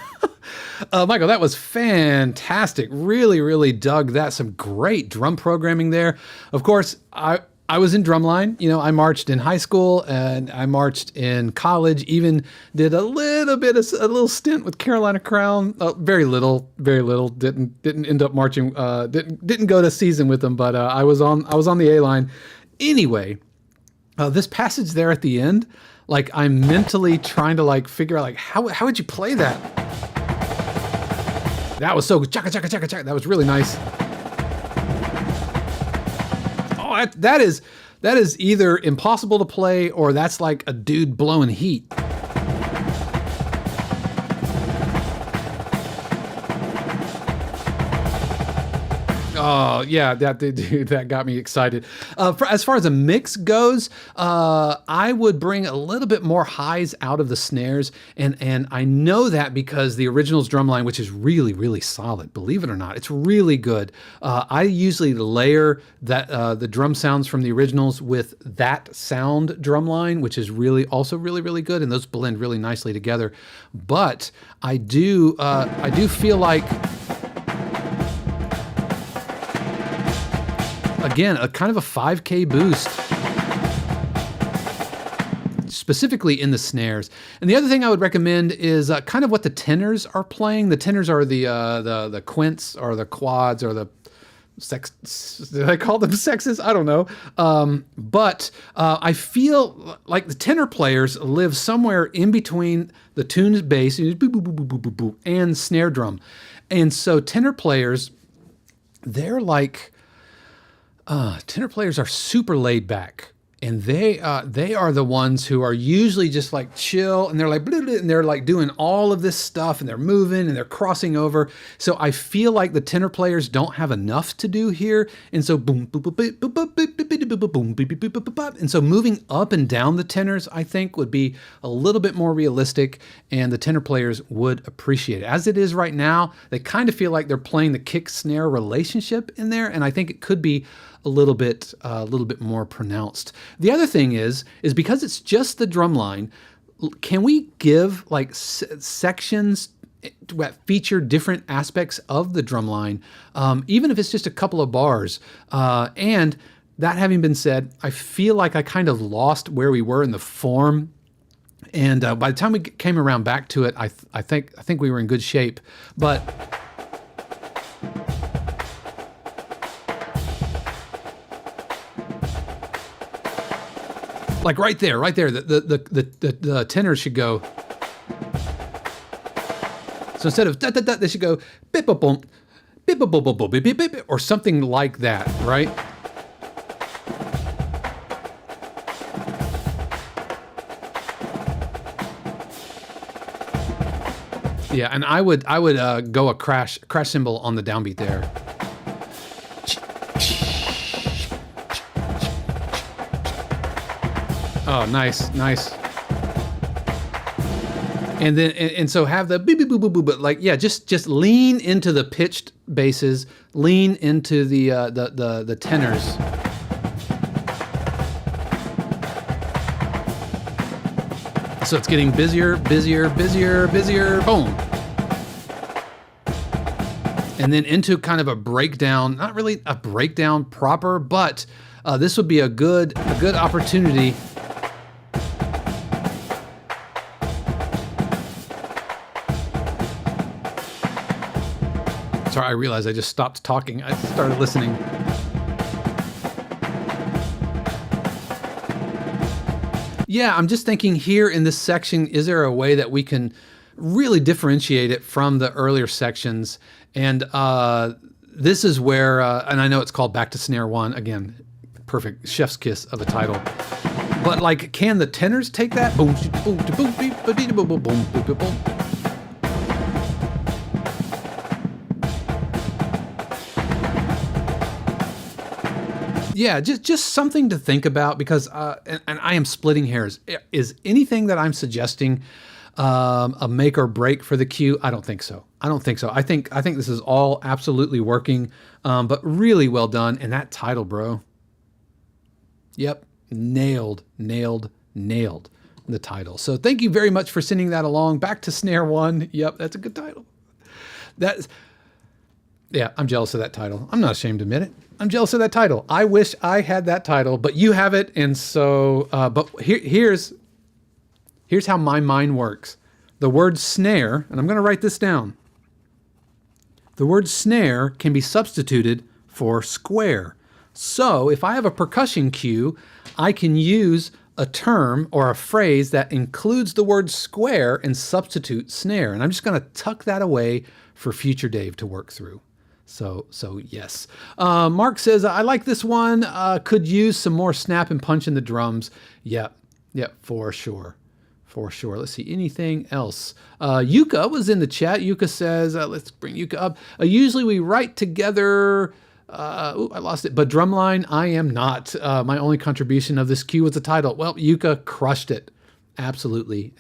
Michael, that was fantastic. Really, really dug that. Some great drum programming there. Of course, I I was in drumline. You know, I marched in high school and I marched in college. Even did a little stint with Carolina Crown. Very little. Didn't end up marching. Didn't go to season with them, but I was on the A line. Anyway, this passage there at the end, like I'm mentally trying to like figure out like how would you play that? That was so good. Chaka chaka chaka chaka. That was really nice. Oh, that is either impossible to play or that's like a dude blowing heat. Oh yeah, that got me excited. As far as a mix goes, I would bring a little bit more highs out of the snares, and I know that because the originals drumline, which is really solid, believe it or not, it's really good. I usually layer that the drum sounds from the originals with that sound drumline, which is also really good, and those blend really nicely together. But I do feel like, again, a kind of a 5K boost, specifically in the snares. And the other thing I would recommend is kind of what the tenors are playing. The tenors are the quints or the quads or the did I call them sexes? I don't know. But I feel like the tenor players live somewhere in between the tuned bass and snare drum. And so tenor players, they're like, tenor players are super laid back, and they are the ones who are usually just like chill, and they're like blah, blah, and they're like doing all of this stuff, and they're moving and they're crossing over. So I feel like the tenor players don't have enough to do here, and so boom, boom, boom, boom, boom, boom, boom, boom, boom, boom, boom, and so moving up and down the tenors, I think, would be a little bit more realistic, and the tenor players would appreciate it. As it is right now, they kind of feel like they're playing the kick snare relationship in there, and I think it could be a little bit more pronounced. The other thing is because it's just the drum line, can we give like sections that feature different aspects of the drum line, even if it's just a couple of bars? And that having been said, I feel like I kind of lost where we were in the form. And by the time we came around back to it, I think we were in good shape. But like right there, the tenor should go. So instead of da da da, they should go bip bip bump, bip bip bip bip bip bip, or something like that, right? Yeah, and I would go a crash cymbal on the downbeat there. Oh, nice. And then and so have the beep beep boop boop boop, but like yeah, just lean into the pitched basses, lean into the tenors. So it's getting busier, boom. And then into kind of a breakdown, not really a breakdown proper, but this would be a good opportunity. Sorry, I realized I just stopped talking. I started listening. Yeah, I'm just thinking here in this section, is there a way that we can really differentiate it from the earlier sections? And this is where, and I know it's called Back to Snare 1. Again, perfect chef's kiss of a title. But like, can the tenors take that? Boom, boom, boom, boom, boom, boom, boom, boom, boom. Yeah, just something to think about, because, and I am splitting hairs. Is anything that I'm suggesting a make or break for the cue? I don't think so. I think this is all absolutely working, but really well done. And that title, bro. Yep, nailed the title. So thank you very much for sending that along. Back to Snare 1. Yep, that's a good title. Yeah, I'm jealous of that title. I'm not ashamed to admit it. I'm jealous of that title. I wish I had that title, but you have it. And so, but here's how my mind works. The word snare, and I'm going to write this down. The word snare can be substituted for square. So if I have a percussion cue, I can use a term or a phrase that includes the word square and substitute snare. And I'm just going to tuck that away for future Dave to work through. So yes. Mark says, I like this one. Could use some more snap and punch in the drums. Yep, for sure. For sure. Let's see, anything else? Yuka was in the chat. Yuka says, let's bring Yuka up. Usually we write together. I lost it. But drumline, I am not. My only contribution of this cue was the title. Well, Yuka crushed it. Absolutely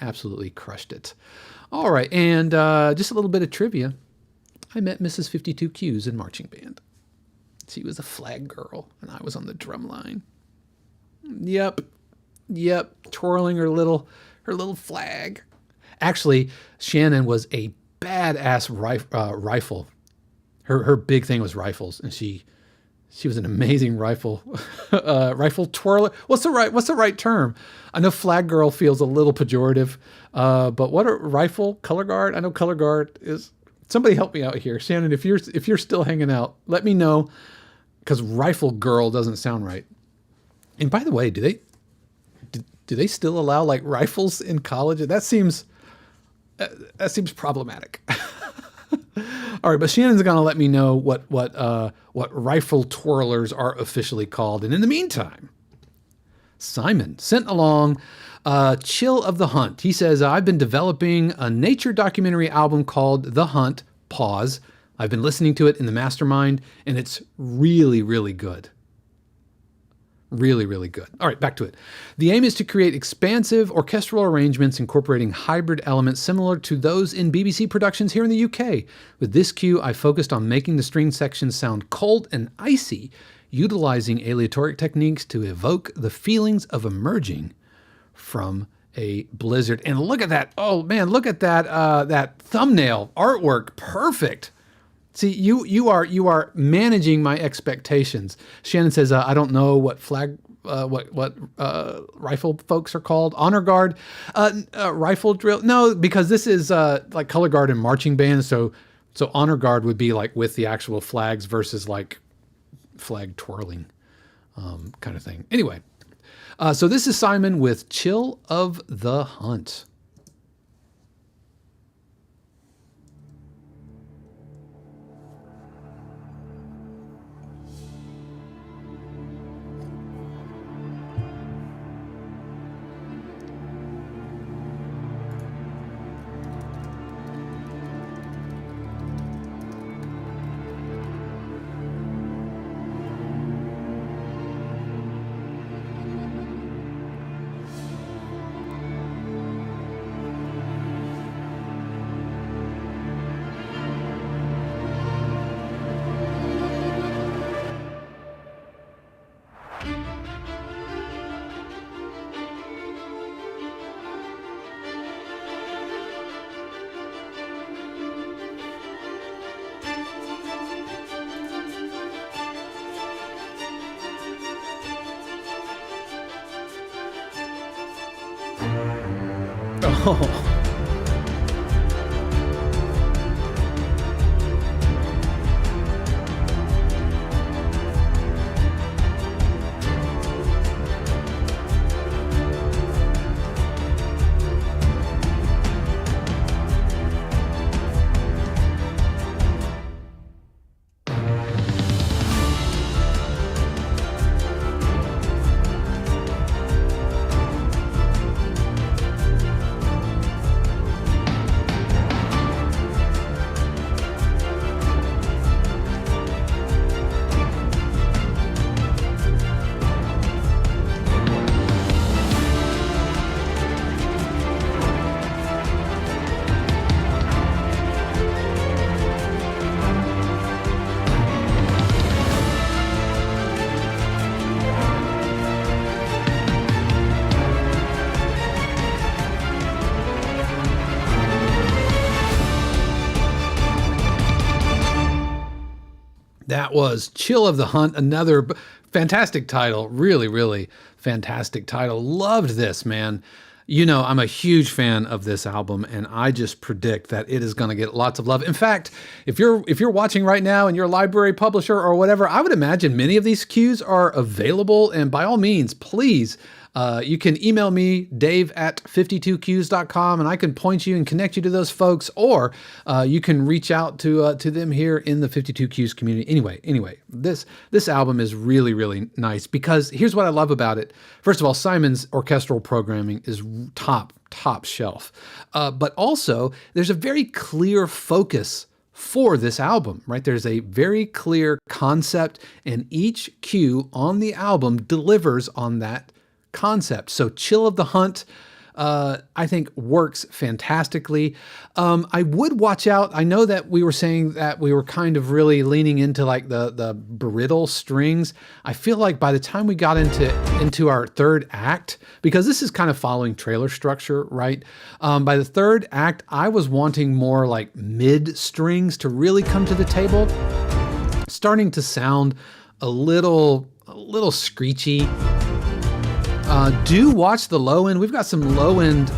crushed it. All right, and just a little bit of trivia. I met Mrs. 52 Q's in marching band. She was a flag girl, and I was on the drum line. Yep, twirling her little flag. Actually, Shannon was a badass rifle. Her big thing was rifles, and she was an amazing rifle twirler. What's the right term? I know flag girl feels a little pejorative, but what a rifle color guard? I know color guard is. Somebody help me out here, Shannon. If you're still hanging out, let me know, because rifle girl doesn't sound right. And by the way, do they still allow like rifles in college? That seems problematic. All right, but Shannon's gonna let me know what rifle twirlers are officially called. And in the meantime, Simon sent along Chill of the Hunt. He says, I've been developing a nature documentary album called The Hunt, Pause. I've been listening to it in the mastermind, and it's really, really good. Really, really good. All right, back to it. The aim is to create expansive orchestral arrangements incorporating hybrid elements similar to those in BBC productions here in the UK. With this cue, I focused on making the string sections sound cold and icy, utilizing aleatoric techniques to evoke the feelings of emerging from a blizzard. And look at that. Oh man, look at that that thumbnail artwork. Perfect. See, you are managing my expectations. Shannon says, I don't know what flag what rifle folks are called. Honor guard, rifle drill. No, because this is like color guard and marching band. So honor guard would be like with the actual flags versus like flag twirling kind of thing. Anyway. So this is Simon with Chill of the Hunt. Oh. That was Chill of the Hunt, another fantastic title. Really, really fantastic title. Loved this, man. You know, I'm a huge fan of this album, and I just predict that it is going to get lots of love. In fact, if you're watching right now and you're a library publisher or whatever, I would imagine many of these cues are available. And by all means, please, you can email me, dave@52cues.com, and I can point you and connect you to those folks, or you can reach out to them here in the 52 Cues community. Anyway, this album is really, really nice because here's what I love about it. First of all, Simon's orchestral programming is top shelf, but also there's a very clear focus for this album, right? There's a very clear concept, and each cue on the album delivers on that concept. So Chill of the Hunt, I think works fantastically. I would watch out. I know that we were saying that we were kind of really leaning into like the brittle strings. I feel like by the time we got into our third act, because this is kind of following trailer structure, right? By the third act, I was wanting more like mid strings to really come to the table, starting to sound a little screechy. Do watch the low end. We've got some low end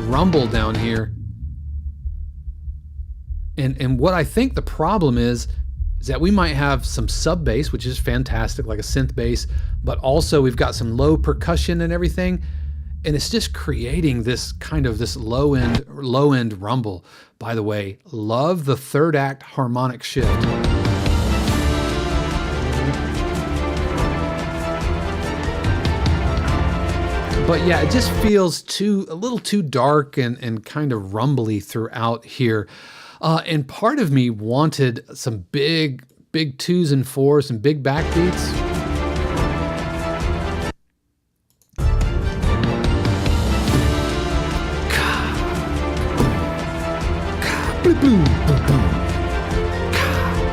rumble down here. And what I think the problem is that we might have some sub bass, which is fantastic, like a synth bass, but also we've got some low percussion and everything. And it's just creating this kind of this low end rumble. By the way, love the third act harmonic shift. But yeah, it just feels a little too dark and kind of rumbly throughout here. And part of me wanted some big 2s and 4s, some big backbeats.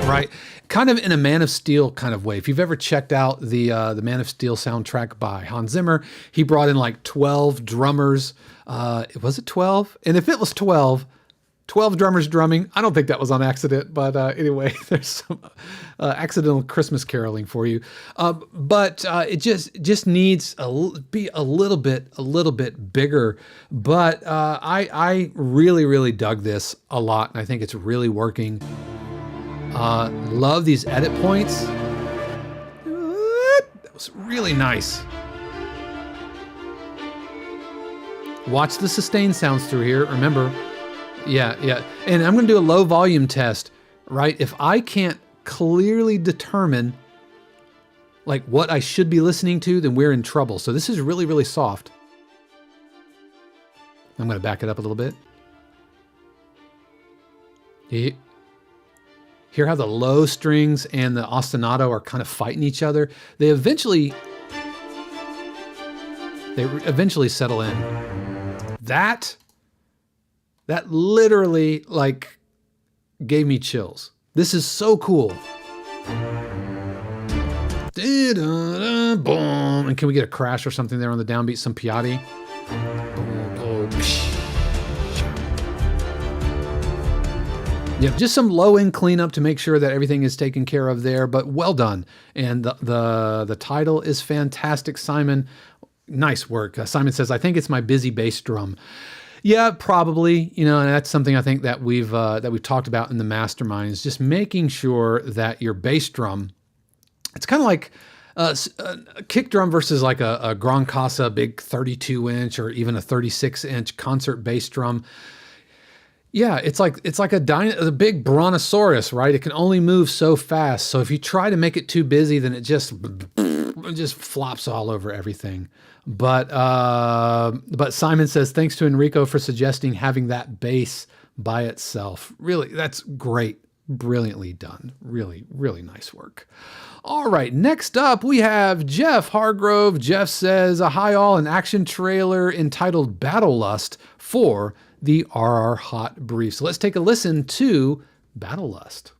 Right? Kind of in a Man of Steel kind of way. If you've ever checked out the Man of Steel soundtrack by Hans Zimmer, he brought in like 12 drummers. Was it 12? And if it was 12 drummers drumming, I don't think that was on accident. But anyway, there's some accidental Christmas caroling for you. But it just needs be a little bit bigger. But I really, really dug this a lot, and I think it's really working. Love these edit points. That was really nice. Watch the sustain sounds through here. Remember, yeah. And I'm going to do a low volume test, right? If I can't clearly determine like what I should be listening to, then we're in trouble. So this is really, really soft. I'm going to back it up a little bit. Hear how the low strings and the ostinato are kind of fighting each other. They eventually settle in. That literally like gave me chills. This is so cool. Boom. And can we get a crash or something there on the downbeat? Some piatti. Yeah, just some low-end cleanup to make sure that everything is taken care of there, but well done. And the title is fantastic, Simon. Nice work. Simon says, I think it's my busy bass drum. Yeah, probably. You know, and that's something I think that we've talked about in the masterminds, just making sure that your bass drum, it's kind of like a kick drum versus like a Gran Casa big 32-inch or even a 36-inch concert bass drum. Yeah, it's like a big brontosaurus, right? It can only move so fast. So if you try to make it too busy, then it just flops all over everything. But Simon says, thanks to Enrico for suggesting having that bass by itself. Really, that's great. Brilliantly done. Really, really nice work. All right, next up we have Jeff Hargrove. Jeff says, hi all, an action trailer entitled Battle Lust for the RR Hot Brief. So let's take a listen to Battle Lust.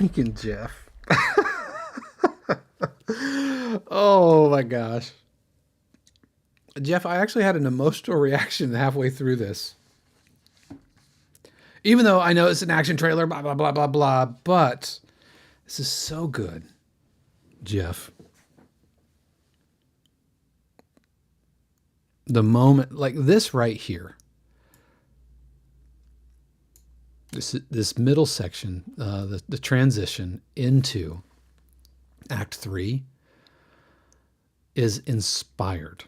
Freaking Jeff. Oh my gosh. Jeff, I actually had an emotional reaction halfway through this. Even though I know it's an action trailer, blah, blah, blah, blah, blah, but this is so good, Jeff. The moment, like this right here, this middle section, the transition into Act 3 is inspired.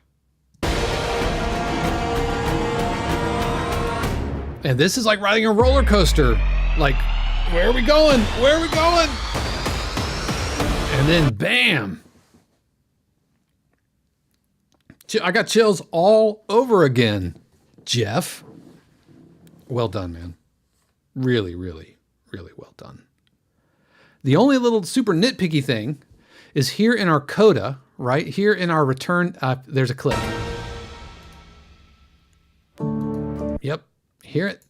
And this is like riding a roller coaster. Like, where are we going? Where are we going? And then bam. I got chills all over again, Jeff. Well done, man. Really, really, really well done. The only little super nitpicky thing is here in our coda, right? Here in our return, there's a click. Yep. Hear it?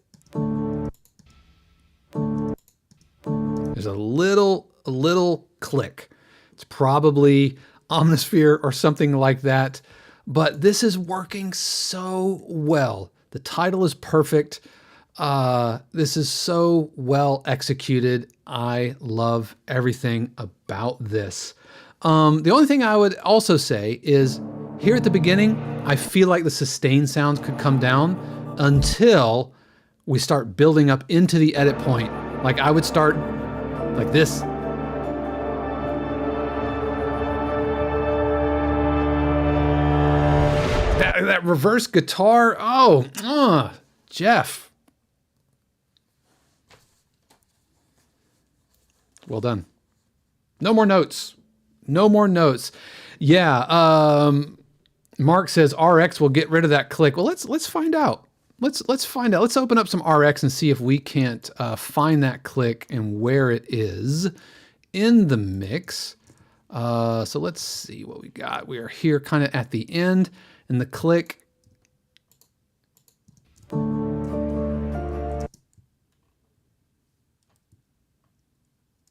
There's a little click. It's probably Omnisphere or something like that, but this is working so well. The title is perfect. This is so well executed. I love everything about this. The only thing I would also say is here at the beginning, I feel like the sustain sounds could come down until we start building up into the edit point. Like I would start like this. That reverse guitar. Oh, Jeff. Well done. No more notes. No more notes. Yeah. Mark says RX will get rid of that click. Well, let's find out. Let's find out. Let's open up some RX and see if we can't find that click and where it is in the mix. So let's see what we got. We are here kind of at the end, and the click.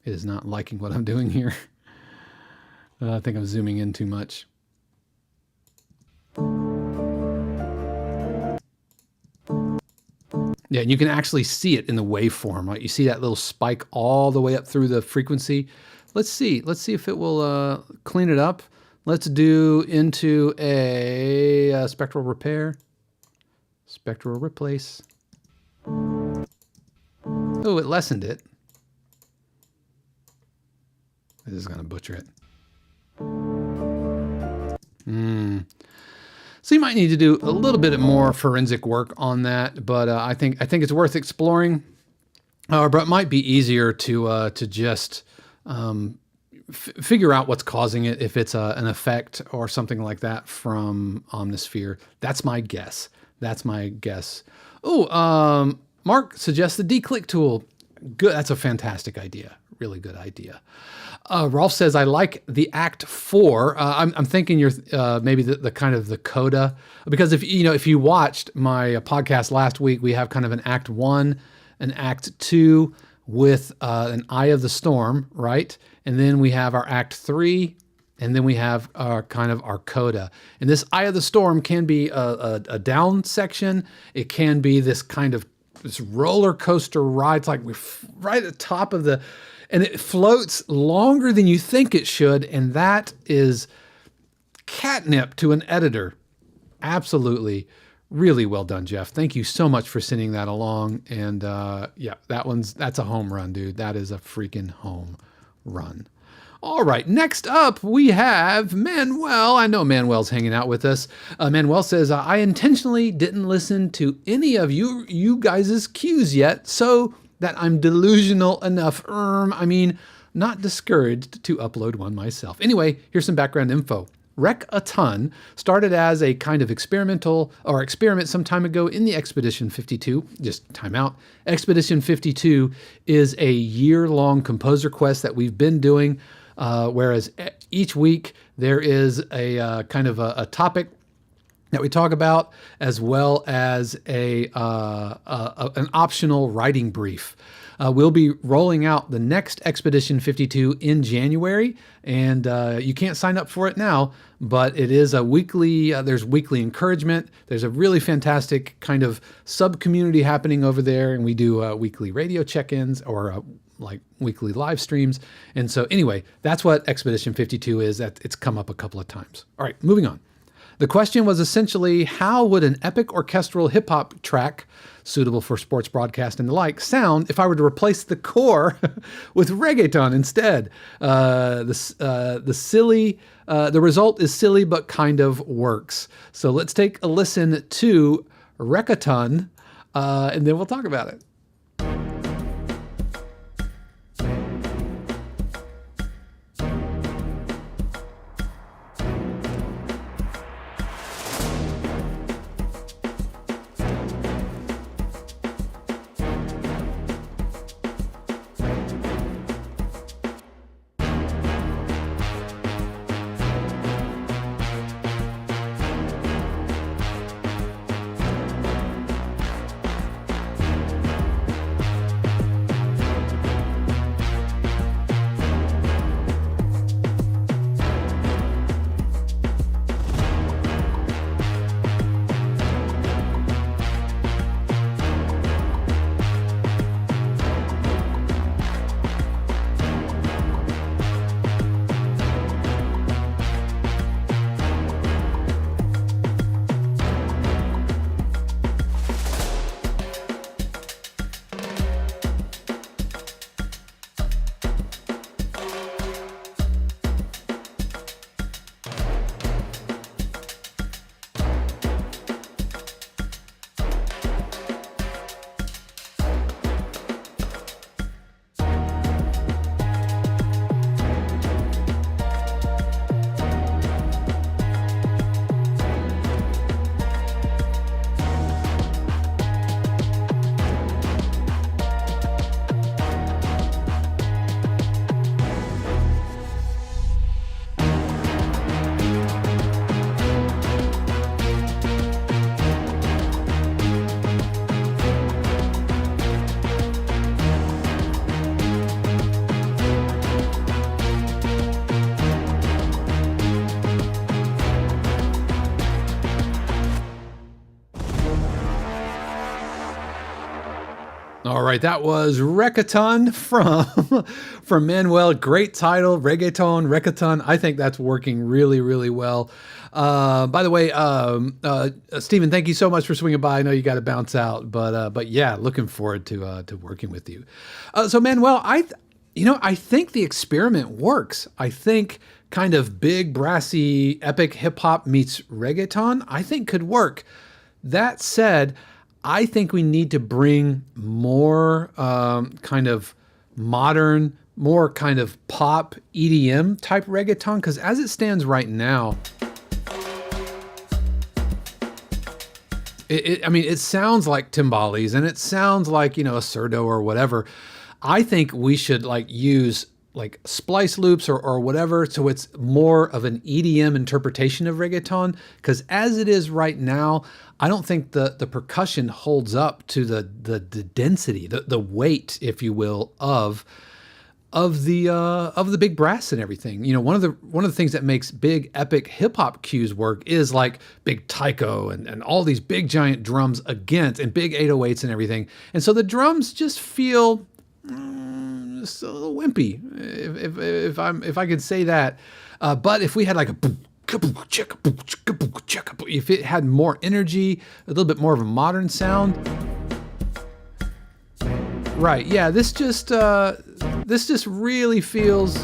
It is not liking what I'm doing here. I think I'm zooming in too much. Yeah, and you can actually see it in the waveform, right? You see that little spike all the way up through the frequency. Let's see if it will clean it up. Let's do into a spectral repair, spectral replace. Oh, it lessened it. This is gonna butcher it. So you might need to do a little bit more forensic work on that, but I think it's worth exploring. But it might be easier to just figure out what's causing it, if it's an effect or something like that from Omnisphere. That's my guess. Oh, Mark suggests the D-click tool. Good. That's a fantastic idea. Really good idea. Rolf says, I like the Act 4. I'm thinking you're maybe the kind of the coda, because if you watched my podcast last week, we have kind of an Act 1, an Act 2 with an Eye of the Storm, right? And then we have our Act 3, and then we have our kind of our coda. And this Eye of the Storm can be a down section. It can be this kind of this roller coaster ride. It's like we're right at the top of the... And it floats longer than you think it should, and that is catnip to an editor. Absolutely. Really well done, Jeff. Thank you so much for sending that along. And yeah, that's a home run, dude. That is a freaking home run. All right, next up we have Manuel. I know Manuel's hanging out with us. Manuel says, I intentionally didn't listen to any of you guys' cues yet, so that I'm delusional enough, not discouraged to upload one myself. Anyway, here's some background info. Reaton started as a kind of experiment some time ago in the Expedition 52. Just time out. Expedition 52 is a year-long composer quest that we've been doing, whereas each week there is a kind of a topic that we talk about, as well as an optional writing brief. We'll be rolling out the next Expedition 52 in January, and you can't sign up for it now, but it is a weekly, there's weekly encouragement. There's a really fantastic kind of sub-community happening over there, and we do weekly radio check-ins or like weekly live streams. And so anyway, that's what Expedition 52 is. It's come up a couple of times. All right, moving on. The question was essentially, how would an epic orchestral hip-hop track suitable for sports broadcast and the like sound if I were to replace the core with reggaeton instead? The result is silly but kind of works. So let's take a listen to Reaton, and then we'll talk about it. All right, that was Reaton from Manuel. Great title, reggaeton, Reaton. I think that's working really, really well. By the way, Stephen, thank you so much for swinging by. I know you got to bounce out, but yeah, looking forward to working with you. So Manuel, I think the experiment works. I think kind of big, brassy, epic hip hop meets reggaeton, I think could work. That said, I think we need to bring more kind of modern, more kind of pop EDM type reggaeton, because as it stands right now, it sounds like timbales and it sounds like, a surdo or whatever. I think we should use splice loops or whatever, so it's more of an EDM interpretation of reggaeton, because as it is right now, I don't think the percussion holds up to the density, the weight, if you will, of the big brass and everything. One of the things that makes big epic hip hop cues work is like big taiko and all these big giant drums and big 808s and everything. And so the drums just feel just a little wimpy, if I could say that. But if we had like a if it had more energy, a little bit more of a modern sound. Right, yeah, this just really feels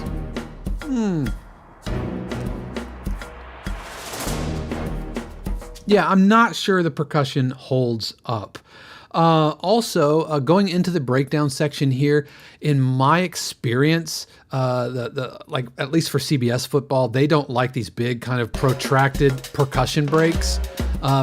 Yeah, I'm not sure the percussion holds up. Also, going into the breakdown section here, in my experience, at least for CBS football, they don't like these big kind of protracted percussion breaks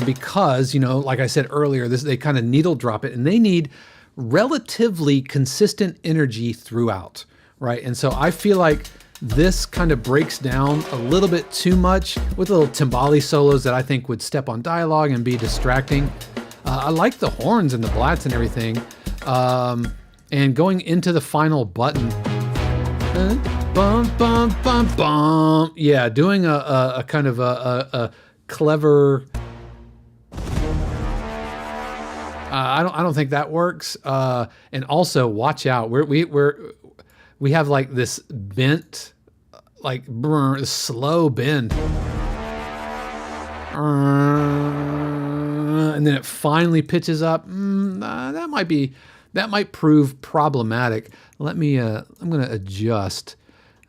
because, like I said earlier, they kind of needle drop it, and they need relatively consistent energy throughout, right? And so I feel like this kind of breaks down a little bit too much with little timbale solos that I think would step on dialogue and be distracting. I like the horns and the blats and everything, and going into the final button. Bum, bum, bum, bum. Yeah, doing a kind of a clever. I don't think that works. And also, watch out. We have like this bent, like slow bend, and then it finally pitches up. That might prove problematic. Let me. I'm going to adjust.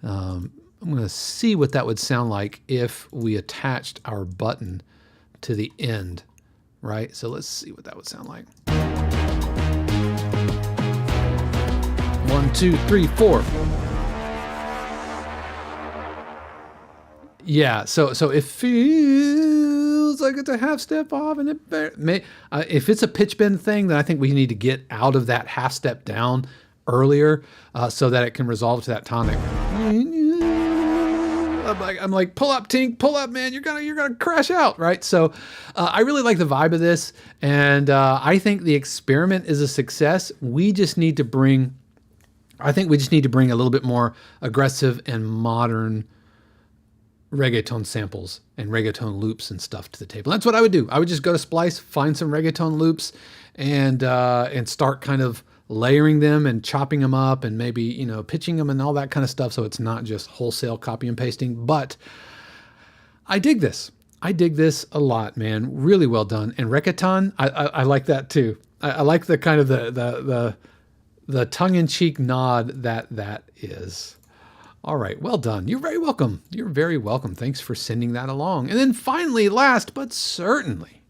I'm going to see what that would sound like if we attached our button to the end. Right? So let's see what that would sound like. 1, 2, 3, 4. Yeah, so it feels like it's a half step off, and it may, if it's a pitch bend thing, then I think we need to get out of that half step down earlier so that it can resolve to that tonic. I'm like, pull up, Tink, pull up, man. You're gonna crash out, right? So I really like the vibe of this, and I think the experiment is a success. We just need to bring a little bit more aggressive and modern reggaeton samples and reggaeton loops and stuff to the table. That's what I would do. I would just go to Splice, find some reggaeton loops, and start kind of layering them and chopping them up and maybe, pitching them and all that kind of stuff. So it's not just wholesale copy and pasting, but I dig this. I dig this a lot, man. Really well done. And reggaeton, I like that too. I like the kind of the tongue-in-cheek nod that is. All right, well done. You're very welcome. You're very welcome. Thanks for sending that along. And then finally, last but certainly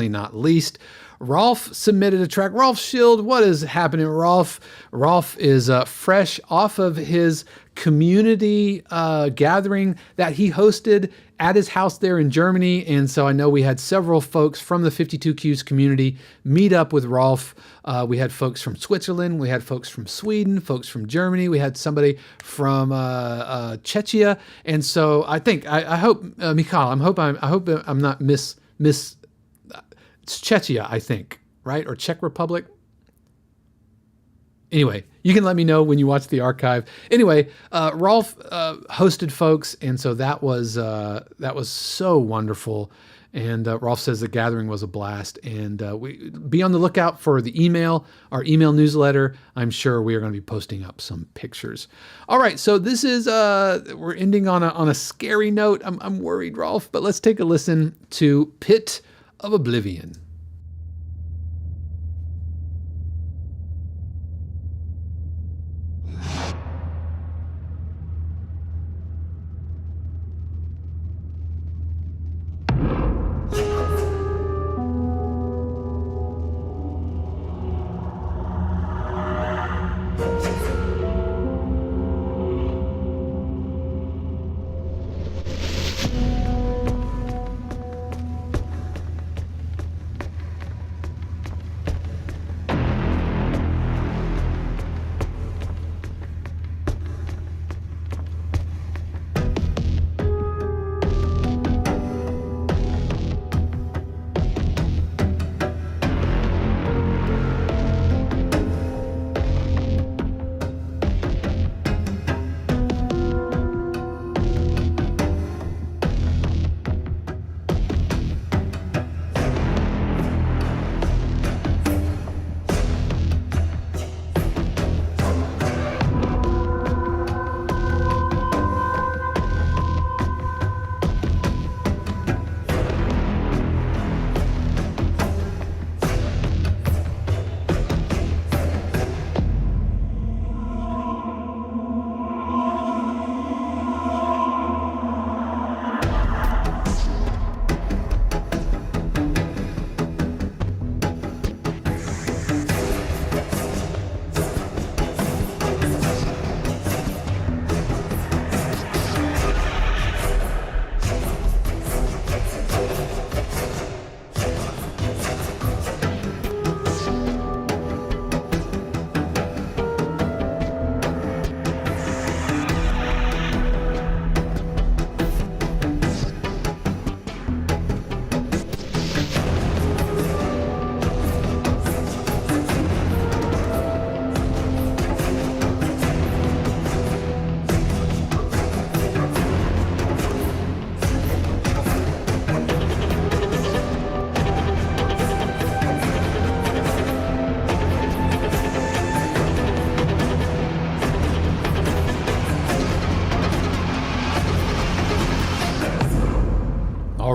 not least, Rolf submitted a track. Rolf Schild, what is happening, Rolf? Rolf is fresh off of his community gathering that he hosted at his house there in Germany. And so I know we had several folks from the 52Qs community meet up with Rolf. We had folks from Switzerland. We had folks from Sweden, folks from Germany. We had somebody from Czechia. And so I hope, Mikhail, I hope I'm not miss. It's Czechia, I think, right? Or Czech Republic. Anyway, you can let me know when you watch the archive. Anyway, Rolf hosted folks, and so that was so wonderful. And Rolf says the gathering was a blast. And we be on the lookout for the email, our email newsletter. I'm sure we are going to be posting up some pictures. All right, so this is we're ending on a scary note. I'm worried, Rolf, but let's take a listen to Pit of Oblivion.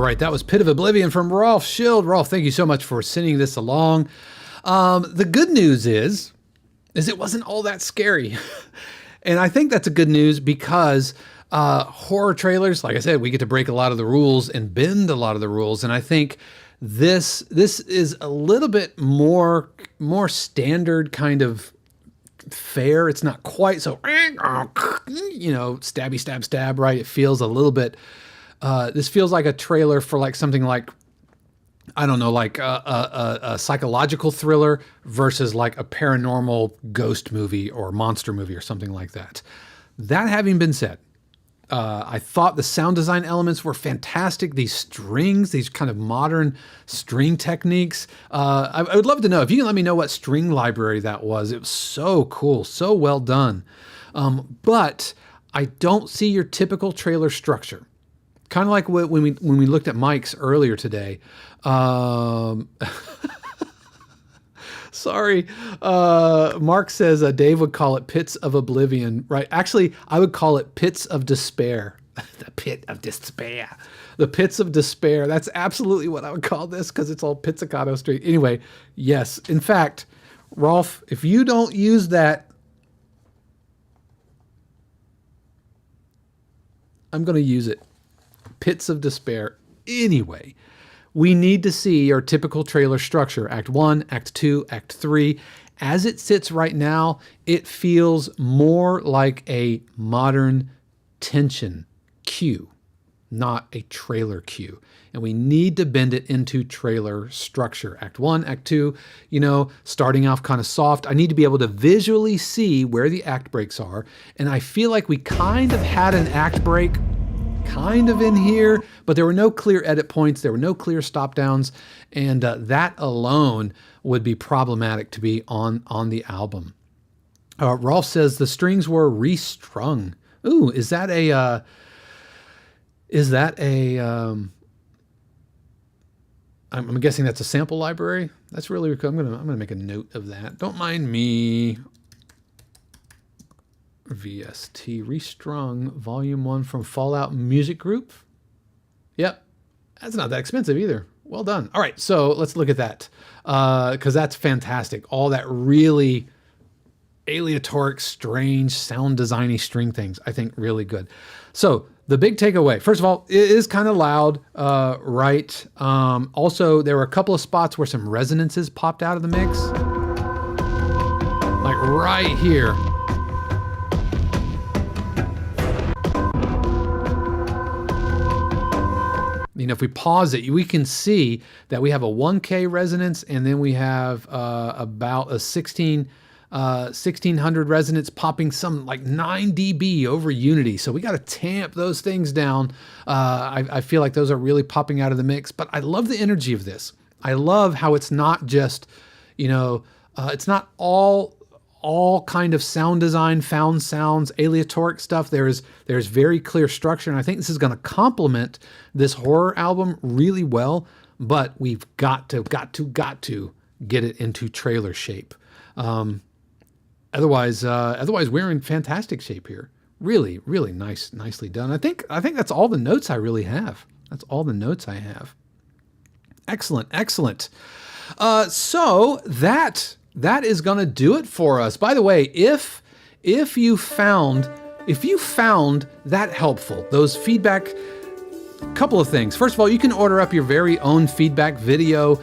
right, that was Pit of Oblivion from Rolf Schild. Rolf, thank you so much for sending this along. The good news is it wasn't all that scary. And I think that's a good news because horror trailers, like I said, we get to break a lot of the rules and bend a lot of the rules. And I think this is a little bit more standard kind of fare. It's not quite so, stabby, stab, stab, right? It feels a little bit, this feels like a trailer for like something like, I don't know, like a psychological thriller versus like a paranormal ghost movie or monster movie or something like that. That having been said, I thought the sound design elements were fantastic. These strings, these kind of modern string techniques. I would love to know if you can let me know what string library that was. It was so cool, so well done. But I don't see your typical trailer structure. Kind of like when we looked at Mike's earlier today. Sorry. Mark says Dave would call it Pits of Oblivion, right? Actually, I would call it Pits of Despair. The Pit of Despair. The Pits of Despair. That's absolutely what I would call this because it's all Pizzicato Street. Anyway, yes. In fact, Rolf, if you don't use that, I'm going to use it. Pits of Despair. Anyway, we need to see your typical trailer structure. Act 1, Act 2, Act 3. As it sits right now, it feels more like a modern tension cue, not a trailer cue. And we need to bend it into trailer structure. Act 1, Act 2, starting off kind of soft. I need to be able to visually see where the act breaks are. And I feel like we kind of had an act break kind of in here, but there were no clear edit points. There were no clear stop downs. And that alone would be problematic to be on the album. Rolf says the strings were restrung. Ooh, is that a, I'm guessing that's a sample library. That's really cool. I'm gonna make a note of that. Don't mind me. VST Restrung Volume 1 from Fallout Music Group. Yep, that's not that expensive either. Well done. All right, so let's look at that because that's fantastic. All that really aleatoric, strange, sound designy string things, I think really good. So the big takeaway, first of all, it is kind of loud, right? Also, there were a couple of spots where some resonances popped out of the mix. Like right here. If we pause it, we can see that we have a 1K resonance, and then we have about a 1600 resonance popping some like 9 dB over unity. So we got to tamp those things down. I feel like those are really popping out of the mix, but I love the energy of this. I love how it's not just, it's not all kind of sound design, found sounds, aleatoric stuff. There's very clear structure, and I think this is going to complement this horror album really well, but we've got to get it into trailer shape. Otherwise we're in fantastic shape here. Really, really nicely done. I think that's all the notes I really have. That's all the notes I have. Excellent. So that is going to do it for us. By the way, if you found that helpful, those feedback, couple of things. First of all, you can order up your very own feedback video.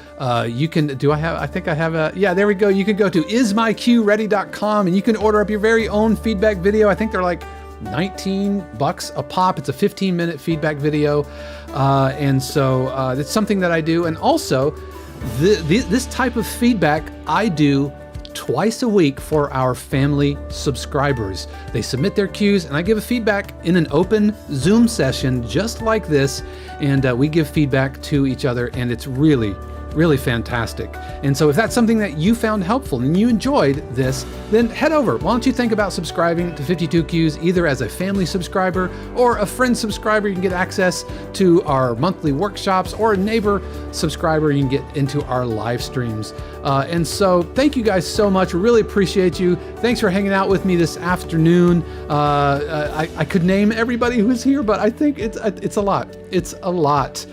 You can, yeah, there we go. You can go to ismycueready.com and you can order up your very own feedback video. I think they're like $19 a pop. It's a 15-minute feedback video. And so it's something that I do. And also, this type of feedback I do twice a week for our family subscribers. They submit their cues and I give a feedback in an open Zoom session just like this, and we give feedback to each other, and it's really, Really fantastic. And so if that's something that you found helpful and you enjoyed this, then head over. Why don't you think about subscribing to 52Qs either as a family subscriber or a friend subscriber? You can get access to our monthly workshops, or a neighbor subscriber, you can get into our live streams. And so thank you guys so much. We really appreciate you. Thanks for hanging out with me this afternoon. I could name everybody who's here, but I think it's a lot. It's a lot.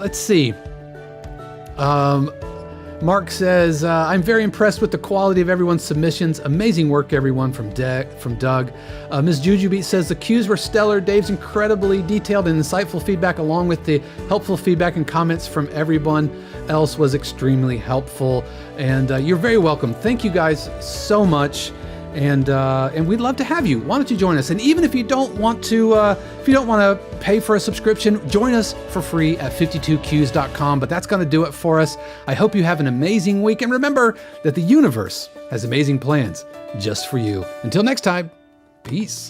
Let's see. Mark says, I'm very impressed with the quality of everyone's submissions. Amazing work, everyone, from Doug. Ms. Jujubeat says, the cues were stellar. Dave's incredibly detailed and insightful feedback, along with the helpful feedback and comments from everyone else, was extremely helpful. And you're very welcome. Thank you guys so much. And we'd love to have you. Why don't you join us? And even if you don't want to, pay for a subscription, join us for free at 52qs.com. But that's going to do it for us. I hope you have an amazing week. And remember that the universe has amazing plans just for you. Until next time, peace.